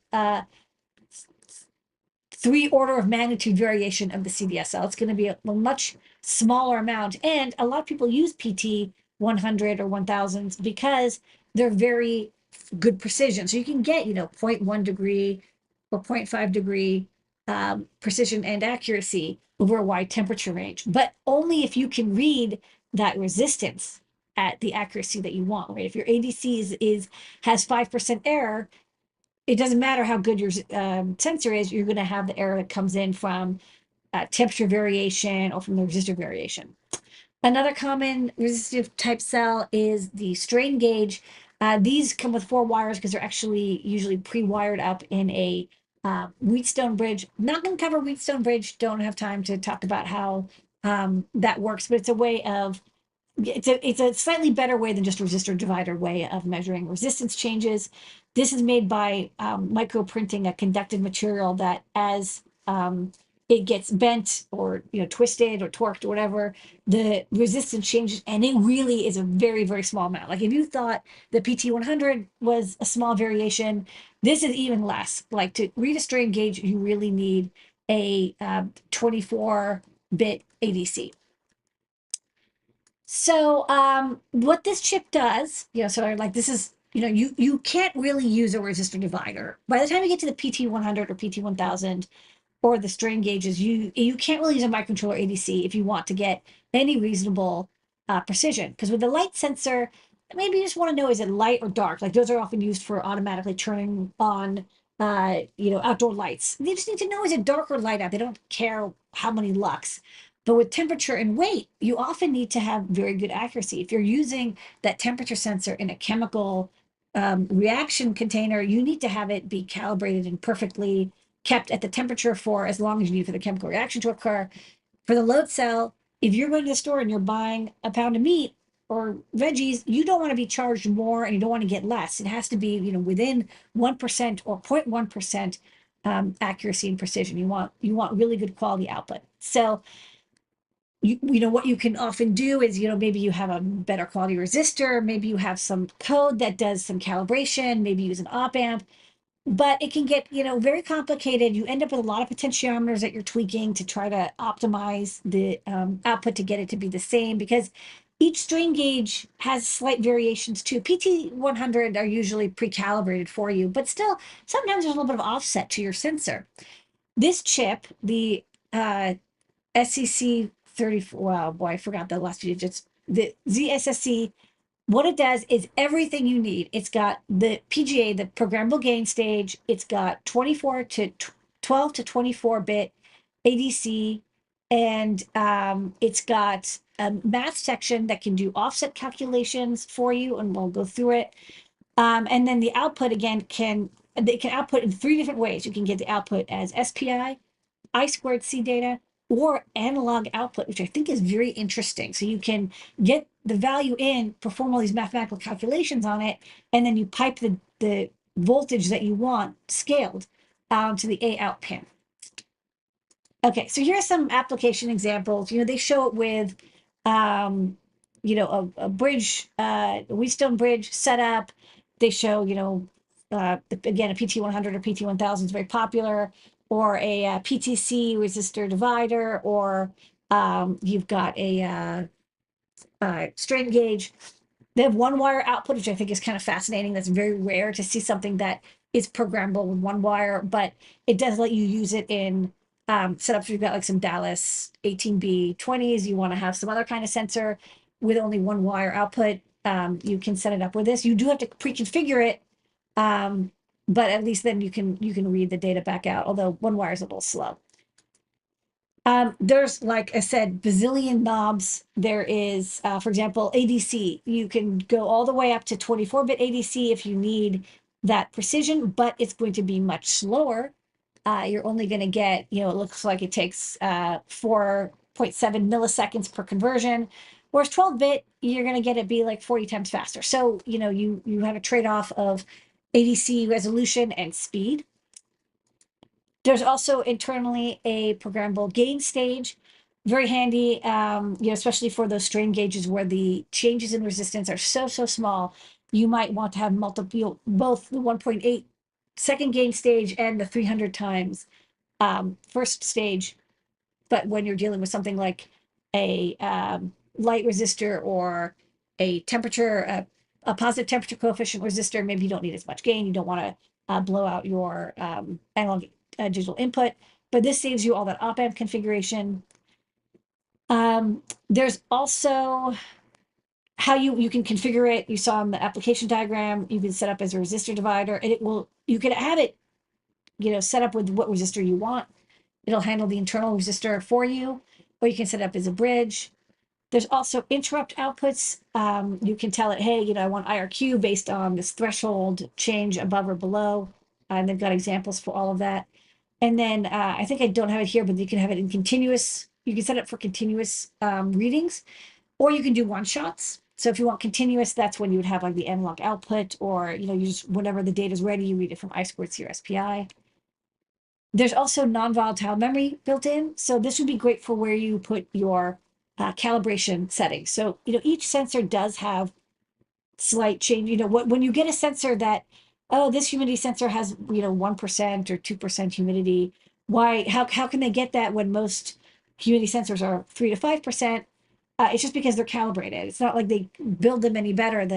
3 order of magnitude variation of the CDSL. It's going to be a much smaller amount. And a lot of people use PT 100 or 1000s because they're very good precision. So you can get, 0.1 degree or 0.5 degree precision and accuracy over a wide temperature range, but only if you can read that resistance at the accuracy that you want, right? If your ADC has 5% error, it doesn't matter how good your sensor is, you're going to have the error that comes in from temperature variation or from the resistor variation. Another common resistive type cell is the strain gauge. These come with 4 wires because they're actually usually pre-wired up in a Wheatstone bridge. Not going to cover Wheatstone bridge. Don't have time to talk about how that works, but it's a way of it's a slightly better way than just a resistor divider way of measuring resistance changes. This is made by microprinting a conductive material that as it gets bent or twisted or torqued or whatever, the resistance changes, and it really is a very, very small amount. Like if you thought the PT100 was a small variation, this is even less. Like to read a strain gauge, you really need a 24-bit ADC. So what this chip does, this is, you can't really use a resistor divider. By the time you get to the PT100 or PT1000 or the strain gauges, you can't really use a microcontroller ADC if you want to get any reasonable precision. Because with the light sensor, maybe you just want to know, is it light or dark? Like those are often used for automatically turning on, outdoor lights. They just need to know, is it dark or light out? They don't care how many lux. But with temperature and weight, you often need to have very good accuracy. If you're using that temperature sensor in a chemical reaction container, you need to have it be calibrated and perfectly kept at the temperature for as long as you need for the chemical reaction to occur. For the load cell, if you're going to the store and you're buying a pound of meat or veggies, you don't want to be charged more and you don't want to get less. It has to be, within 1% or 0.1% accuracy and precision. You want really good quality output. So what you can often do is, maybe you have a better quality resistor, maybe you have some code that does some calibration, maybe use an op amp, but it can get, very complicated. You end up with a lot of potentiometers that you're tweaking to try to optimize the output to get it to be the same, because each strain gauge has slight variations too. PT100 are usually pre-calibrated for you, but still sometimes there's a little bit of offset to your sensor. This chip, the SCC 34, wow, boy, I forgot the last few digits. The ZSSC, what it does is everything you need. It's got the PGA, the programmable gain stage. It's got 12 to 24 bit ADC, and it's got a math section that can do offset calculations for you, and we'll go through it. And then the output again they can output in 3 different ways. You can get the output as SPI, I2C data, or analog output, which I think is very interesting. So you can get the value in, perform all these mathematical calculations on it, and then you pipe the voltage that you want scaled to the A out pin. Okay, so here are some application examples. They show it with, a bridge, a Wheatstone bridge setup. They show, again, a PT100 or PT1000 is very popular, or a PTC resistor divider, or you've got a strain gauge. They have one wire output, which I think is kind of fascinating. That's very rare to see something that is programmable with one wire, but it does let you use it in setups. You've got like some Dallas 18B20s. You want to have some other kind of sensor with only one wire output. You can set it up with this. You do have to pre-configure it, but at least then you can read the data back out, although one wire is a little slow. There's, like I said, bazillion knobs. There is, for example, ADC. You can go all the way up to 24-bit ADC if you need that precision, but it's going to be much slower. You're only going to get, it looks like it takes 4.7 milliseconds per conversion, whereas 12-bit, you're going to get it be like 40 times faster. So, you have a trade-off of ADC resolution and speed. There's also internally a programmable gain stage, very handy, especially for those strain gauges where the changes in resistance are so small. You might want to have multiple, both the 1.8 second gain stage and the 300 times first stage. But when you're dealing with something like a light resistor or a temperature, a positive temperature coefficient resistor, maybe you don't need as much gain. You don't want to blow out your analog digital input, but this saves you all that op amp configuration. There's also how you can configure it. You saw in the application diagram, you can set up as a resistor divider, and you can have it, set up with what resistor you want. It'll handle the internal resistor for you, or you can set it up as a bridge. There's also interrupt outputs. You can tell it, hey, I want IRQ based on this threshold change above or below. And they've got examples for all of that. And then I think I don't have it here, but you can have it in continuous. You can set it for continuous readings, or you can do one shots. So if you want continuous, that's when you would have like the analog output, or you just whenever the data is ready, you read it from I2C or SPI. There's also non-volatile memory built in. So this would be great for where you put your calibration settings. So each sensor does have slight change. When you get a sensor that, oh, this humidity sensor has 1% or 2% humidity, how can they get that when most humidity sensors are 3 to 5%? It's just because they're calibrated. It's not like they build them any better.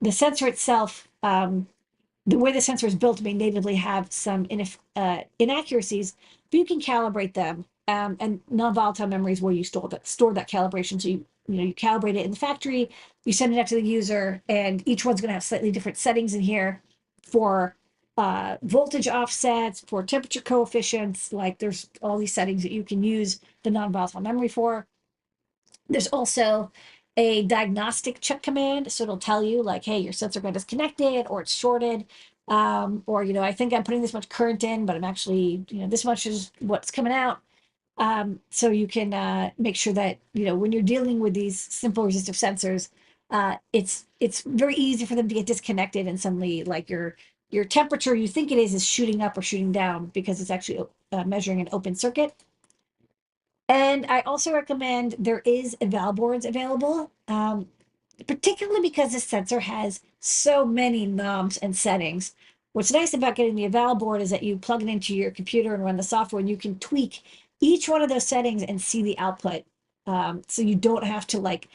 The sensor itself, the way the sensor is built may natively have some inaccuracies, but you can calibrate them. And non-volatile memory is where you store that calibration. So you calibrate it in the factory, you send it out to the user, and each one's going to have slightly different settings in here for voltage offsets, for temperature coefficients. Like there's all these settings that you can use the non-volatile memory for. There's also a diagnostic check command. So it'll tell you like, hey, your sensor gun is connected or it's shorted. or, I think I'm putting this much current in, but I'm actually, this much is what's coming out. So you can make sure that, when you're dealing with these simple resistive sensors, it's very easy for them to get disconnected, and suddenly like your temperature you think it is shooting up or shooting down because it's actually measuring an open circuit. And I also recommend there is eval boards available, particularly because this sensor has so many knobs and settings. What's nice about getting the eval board is that you plug it into your computer and run the software, and you can tweak each one of those settings and see the output. So you don't have to like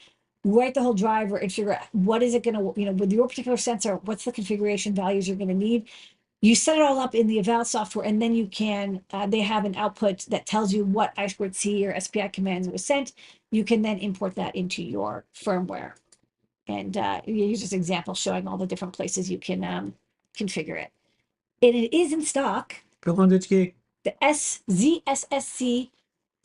write the whole driver and figure out what is it going to, with your particular sensor, what's the configuration values you're going to need. You set it all up in the eval software, and then you can, they have an output that tells you what I2C or SPI commands was sent. You can then import that into your firmware. And here's just an example showing all the different places you can configure it. And it is in stock. Bill on Ditchgate. The ZSSC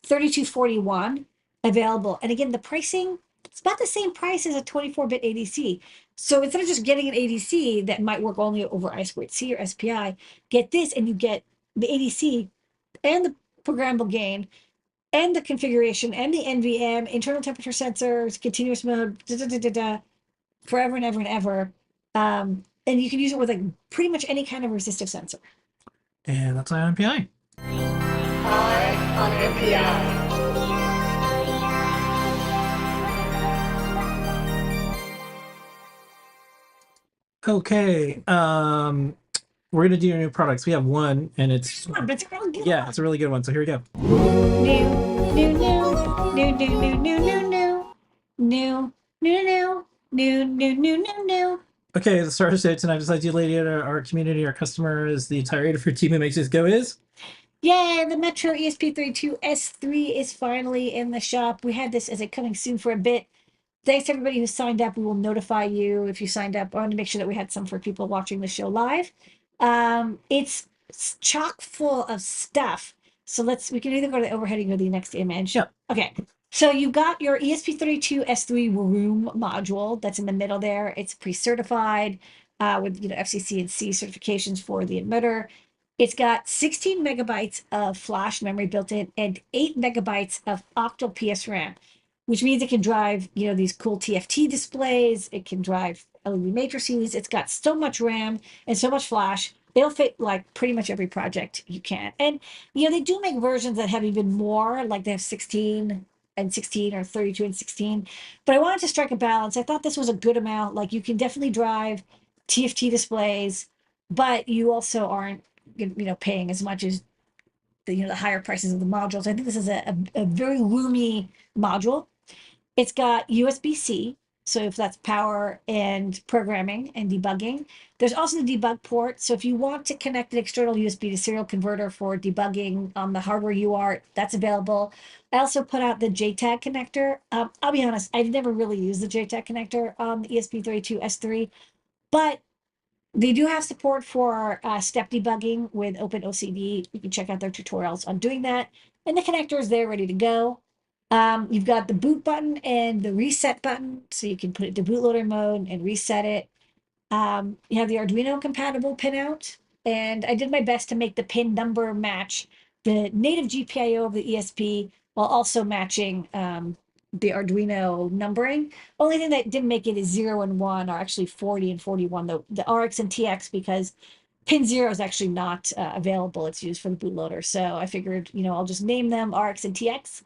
3241 available. And again, the pricing, it's about the same price as a 24-bit ADC. So instead of just getting an ADC that might work only over I2C or SPI, get this and you get the ADC and the programmable gain and the configuration and the NVM, internal temperature sensors, continuous mode, forever and ever and ever. And you can use it with like pretty much any kind of resistive sensor. And that's on MPI. On MPI. Okay. We're gonna do new products. We have one, and it's But it's a really good yeah, one. it's a really good one. So here we go. New. Okay, the start of the show tonight, besides you, LadyAda, our community, our customers, the entire Adafruit team who makes this go is. Yeah, the Metro ESP32S3 is finally in the shop. We had this as a coming soon for a bit. Thanks to everybody who signed up. We will notify you if you signed up. I wanted to make sure that we had some for people watching the show live. It's chock full of stuff. So we can either go to the overheading or the next image. Yep. Okay. So you've got your ESP32S3 room module that's in the middle there. It's pre-certified with FCC and C certifications for the emitter. It's got 16 megabytes of flash memory built in and 8 megabytes of octal PS RAM, which means it can drive, these cool TFT displays. It can drive LED matrices. It's got so much RAM and so much flash. It'll fit like pretty much every project you can. And, they do make versions that have even more, like they have 16 and 16 or 32 and 16. But I wanted to strike a balance. I thought this was a good amount. Like you can definitely drive TFT displays, but you also aren't, paying as much as the higher prices of the modules. I think this is a very roomy module. It's got USB-C, so if that's power and programming and debugging. There's also the debug port. So if you want to connect an external USB to serial converter for debugging on the hardware you are, that's available. I also put out the JTAG connector. I'll be honest, I've never really used the JTAG connector on the ESP32S3, but they do have support for step debugging with OpenOCD. You can check out their tutorials on doing that. And the connector is there ready to go. You've got the boot button and the reset button, so you can put it to bootloader mode and reset it. You have the Arduino compatible pinout, and I did my best to make the pin number match the native GPIO of the ESP while also matching the Arduino numbering. Only thing that didn't make it is 0 and 1 are actually 40 and 41, the RX and TX, because pin 0 is actually not available. It's used for the bootloader. So I figured, I'll just name them RX and TX.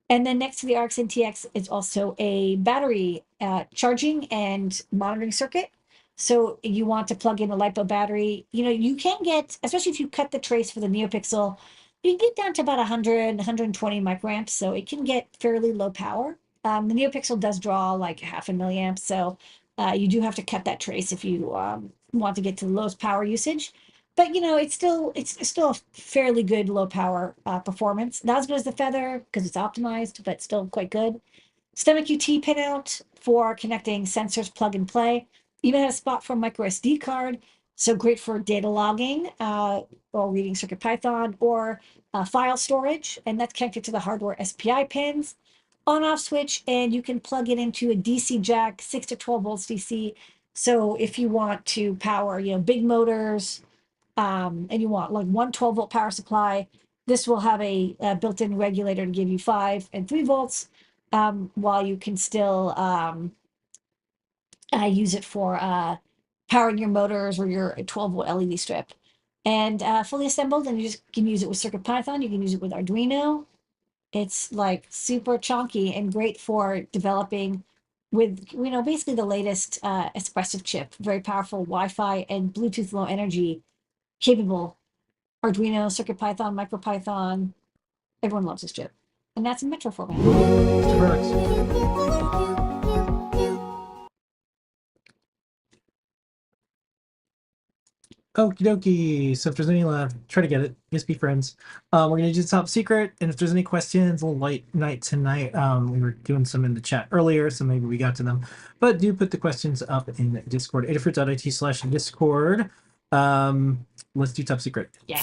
And then next to the RX and TX is also a battery charging and monitoring circuit. So you want to plug in a LiPo battery. You can get, especially if you cut the trace for the NeoPixel, you can get down to about 100, 120 microamps. So it can get fairly low power. The NeoPixel does draw like 0.5 milliamps. So you do have to cut that trace if you want to get to the lowest power usage. But it's still a fairly good low power performance. Not as good as the Feather because it's optimized, but still quite good. Stemma QT pinout for connecting sensors plug and play. Even had a spot for a micro SD card, so great for data logging or reading CircuitPython or file storage, and that's connected to the hardware SPI pins. On-off switch, and you can plug it into a DC jack, 6 to 12 volts DC. So if you want to power, big motors, and you want like one 12-volt power supply, this will have a built-in regulator to give you 5 and 3 volts, while you can still use it for powering your motors or your 12-volt LED strip. And fully assembled, and you just can use it with CircuitPython. You can use it with Arduino. It's like super chunky and great for developing with, basically the latest expressive chip, very powerful Wi-Fi and Bluetooth low energy capable Arduino, CircuitPython, MicroPython. Everyone loves this chip. And that's in Metro format. Okie dokie. So if there's any left, try to get it. ESP friends. We're gonna do the top secret, and if there's any questions, a little late night tonight. We were doing some in the chat earlier, so maybe we got to them. But do put the questions up in Discord. Adafruit.it/Discord. Let's do top secret. Yeah.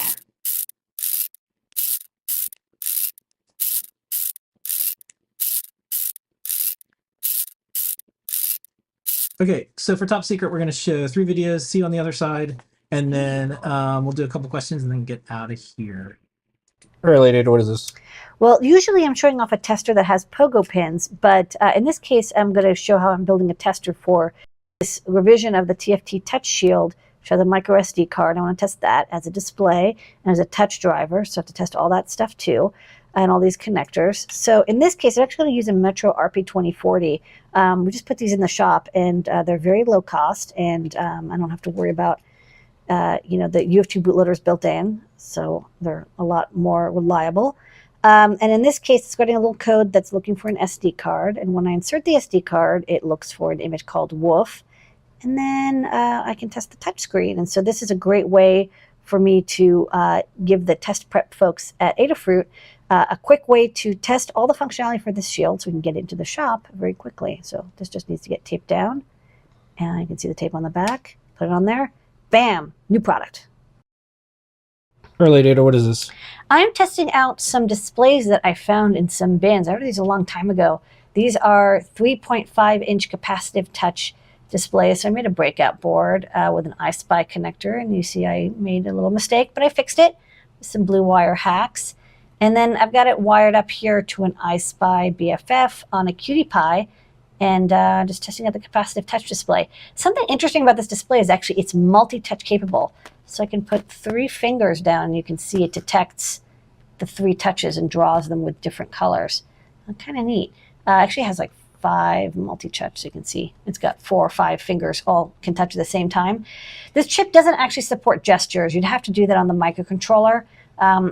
Okay, so for top secret, we're going to show 3 videos, see you on the other side, and then we'll do a couple questions and then get out of here. Related, what is this? Well, usually I'm showing off a tester that has pogo pins, but in this case, I'm going to show how I'm building a tester for this revision of the TFT Touch Shield, which has a micro SD card. I want to test that as a display and as a touch driver, so I have to test all that stuff too, and all these connectors. So in this case, I'm actually going to use a Metro RP2040. We just put these in the shop, and they're very low cost, and I don't have to worry about the UF2 bootloaders built in, so they're a lot more reliable. And in this case, it's getting a little code that's looking for an SD card. And when I insert the SD card, it looks for an image called WOOF. And then I can test the touch screen. And so this is a great way for me to give the test prep folks at Adafruit a quick way to test all the functionality for this shield so we can get into the shop very quickly. So this just needs to get taped down. And you can see the tape on the back. Put it on there. Bam! New product. Related, what is this? I'm testing out some displays that I found in some bins. I ordered these a long time ago. These are 3.5-inch capacitive touch displays. So I made a breakout board with an iSpy connector, and you see I made a little mistake, but I fixed it with some blue wire hacks. And then I've got it wired up here to an iSpy BFF on a Cutie Pie, and just testing out the capacitive touch display. Something interesting about this display is actually it's multi-touch capable. So I can put 3 fingers down, and you can see it detects the 3 touches and draws them with different colors. Kind of neat. Actually has like 5 multi-touch, so you can see it's got 4 or 5 fingers all can touch at the same time. This chip doesn't actually support gestures. You'd have to do that on the microcontroller.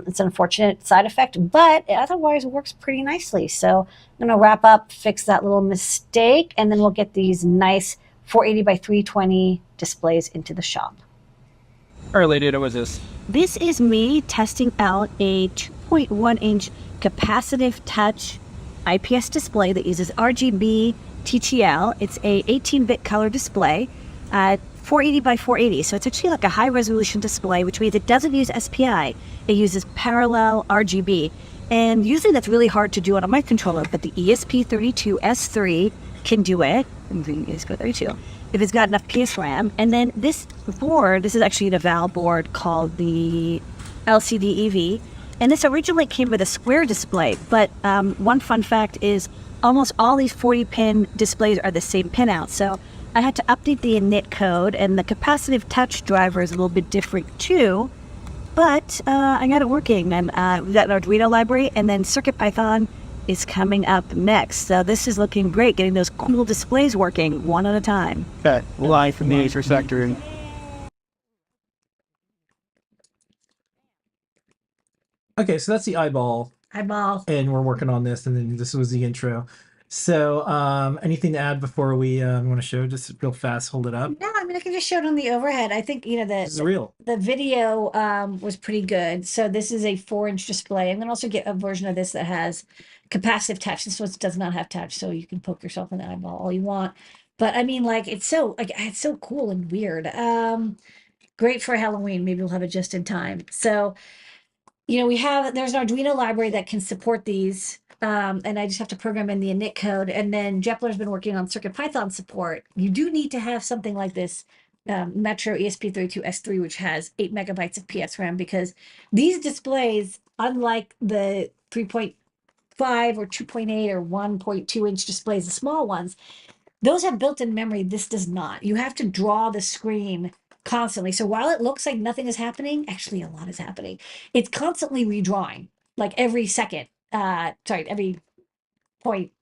It's an unfortunate side effect, but it otherwise works pretty nicely. So I'm going to wrap up, fix that little mistake, and then we'll get these nice 480 by 320 displays into the shop. Related, what is this? This is me testing out a 2.1-inch capacitive touch IPS display that uses RGB TTL. It's a 18-bit color display, 480 by 480. So it's actually like a high-resolution display, which means it doesn't use SPI. It uses parallel RGB. And usually that's really hard to do on a microcontroller, but the ESP32S3 can do it. ESP32. If it's got enough PSRAM. And then this board, this is actually an eval board called the LCD EV. And this originally came with a square display, but one fun fact is almost all these 40-pin displays are the same pinout. So I had to update the init code, and the capacitive touch driver is a little bit different too. But I got it working, and we've got an Arduino library, and then CircuitPython is coming up next. So this is looking great, getting those cool displays working one at a time. Okay, live from the Acer sector. Okay, so that's the eyeball, Eyeball. and we're working on this, and then this was the intro. So anything to add before we want to show? Just real fast, hold it up. No, I mean, I can just show it on the overhead. I think, This is real. the video was pretty good. So this is a 4-inch display. And then also get a version of this that has capacitive touch. This one does not have touch, so you can poke yourself in the eyeball all you want. But I mean, like, it's so cool and weird. Great for Halloween. Maybe we'll have it just in time. So, there's an Arduino library that can support these. and I just have to program in the init code. And then Jepler's been working on CircuitPython support. You do need to have something like this Metro ESP32S3, which has 8 megabytes of PSRAM, because these displays, unlike the 3.5 or 2.8 or 1.2 inch displays, the small ones, those have built-in memory. This does not. You have to draw the screen constantly. So while it looks like nothing is happening, actually a lot is happening. It's constantly redrawing, like every second. Every point,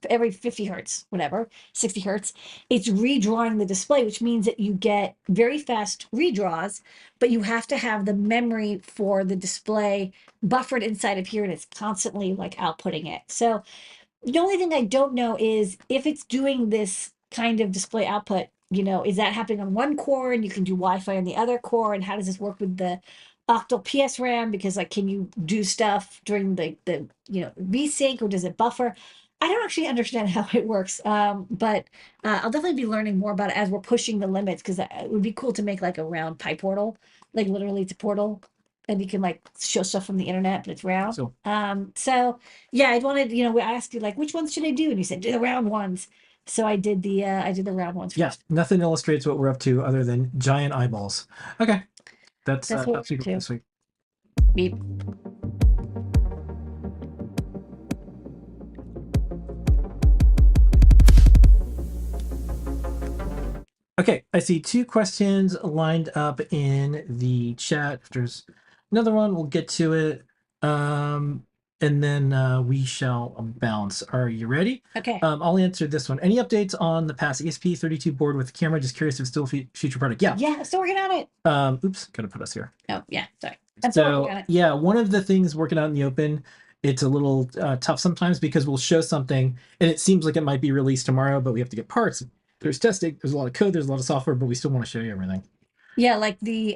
every 50 hertz, whatever, 60 hertz. It's redrawing the display, which means that you get very fast redraws, but you have to have the memory for the display buffered inside of here, and it's constantly like outputting it. So the only thing I don't know is if it's doing this kind of display output, is that happening on one core and you can do Wi-Fi on the other core? And how does this work with the octal PSRAM? Because like, can you do stuff during the VSync, or does it buffer? I don't actually understand how it works, but I'll definitely be learning more about it as we're pushing the limits, because it would be cool to make like a round pi portal, like literally it's a portal, and you can like show stuff from the internet, but it's round. So yeah, I wanted, we asked you like, which ones should I do? And you said, do the round ones. So I did the round ones. Yeah, nothing illustrates what we're up to other than giant eyeballs. Okay, that's what we're super up to. this week. Beep. Okay, I see 2 questions lined up in the chat. If there's another one, we'll get to it. And then we shall bounce. Are you ready? Okay. I'll answer this one. Any updates on the past ESP32 board with the camera? Just curious if it's still a future product. Yeah. Yeah, still working on it. Oops, gotta put us here. Oh, yeah, sorry. I'm still working on it. Yeah, one of the things working out in the open, it's a little tough sometimes because we'll show something and it seems like it might be released tomorrow, but we have to get parts. There's testing, there's a lot of code, there's a lot of software, but we still want to show you everything. Yeah, like the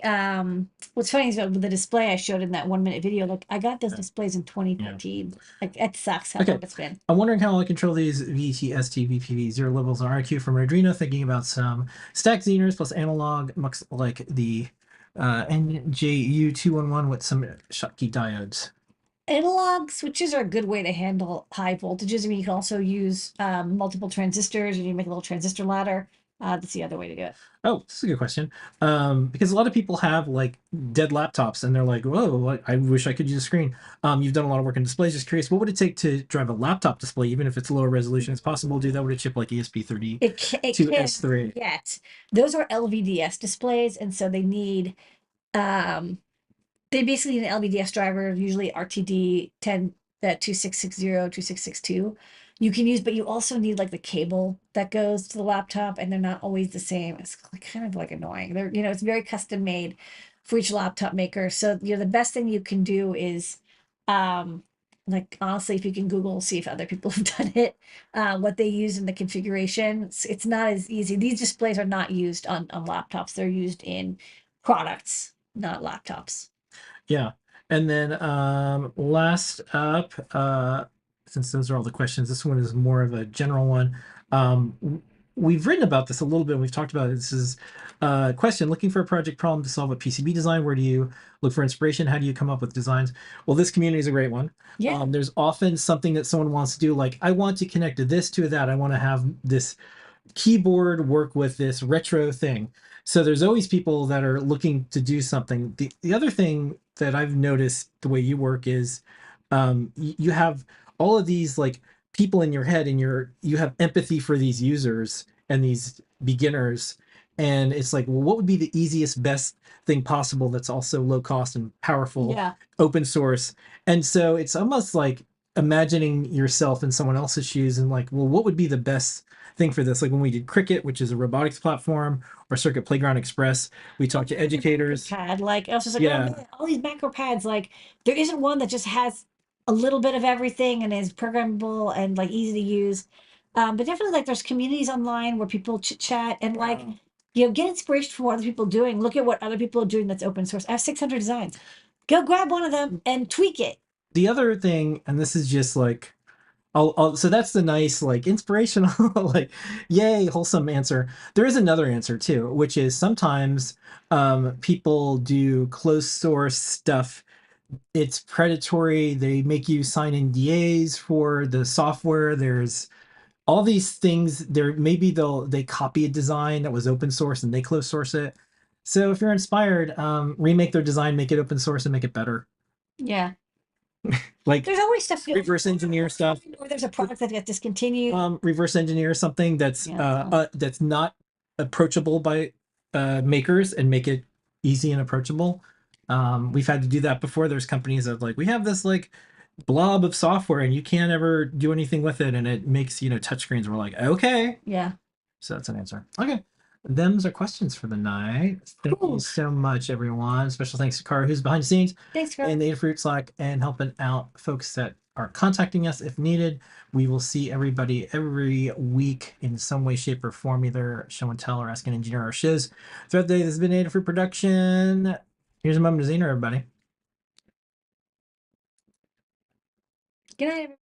what's funny is that with the display I showed in that 1-minute video, like I got those displays in 2014. Like it sucks how long it's been. I'm wondering how I control these VTST VPV 0 levels on RQ from Arduino, thinking about some stack Zeners plus analog, much like the NJU211 with some Schottky diodes. Analog switches are a good way to handle high voltages. I mean, you can also use multiple transistors, and you make a little transistor ladder. That's the other way to do it. Oh, this is a good question. Because a lot of people have like dead laptops and they're like, whoa, I wish I could use a screen. You've done a lot of work in displays. Just curious, what would it take to drive a laptop display, even if it's lower resolution? It's possible to do that with a chip like ESP32S3. Yet those are LVDS displays, and so they need they basically need an LVDS driver, usually RTD 2660, 2662. You can use, but you also need like the cable that goes to the laptop, and they're not always the same. It's kind of like annoying. They're, it's very custom made for each laptop maker. So, the best thing you can do is, like honestly, if you can Google, see if other people have done it, what they use in the configuration. It's not as easy. These displays are not used on laptops. They're used in products, not laptops. Yeah. And then last up, since those are all the questions, this one is more of a general one. We've written about this a little bit. We've talked about it. This is a question: looking for a project problem to solve a PCB design. Where do you look for inspiration? How do you come up with designs? Well, this community is a great one. Yeah. There's often something that someone wants to do, like I want to connect this to that. I want to have this keyboard work with this retro thing. So there's always people that are looking to do something. The other thing that I've noticed the way you work is you have all of these like people in your head, and you have empathy for these users and these beginners, and it's like, well, what would be the easiest, best thing possible that's also low cost and powerful, open source? And so it's almost like imagining yourself in someone else's shoes and like, well, what would be the best thing for this? Like when we did Cricket, which is a robotics platform, or Circuit Playground Express, we talked to educators. Pad, like I was just like, oh, man, all these macro pads, like there isn't one that just has a little bit of everything and is programmable and like easy to use. But definitely like there's communities online where people chit chat and like, get inspiration from what other people are doing. Look at what other people are doing that's open source. I have 600 designs. Go grab one of them and tweak it. The other thing, and this is just like, so that's the nice, like inspirational, like, yay, wholesome answer. There is another answer too, which is sometimes people do closed source stuff it's predatory. They make you sign NDAs for the software. There's all these things. There maybe they copy a design that was open source and they close source it. So if you're inspired, remake their design, make it open source, and make it better. Yeah. Like There's always stuff. reverse engineer stuff. Or there's a product that got discontinued. Reverse engineer something that's that's not approachable by makers and make it easy and approachable. We've had to do that before. There's companies that like, we have this like blob of software and you can't ever do anything with it, and it makes touchscreens. We're like, okay. Yeah. So that's an answer. Okay. Them's are questions for the night. Thank you so much, everyone. Special thanks to Cara, who's behind the scenes. Thanks, Cara. And the Adafruit Slack, and helping out folks that are contacting us if needed. We will see everybody every week in some way, shape, or form, either show and tell or ask an engineer our shows. Throughout the day, this has been Adafruit Production. Here's a moment of Zena, everybody. Good night, everybody.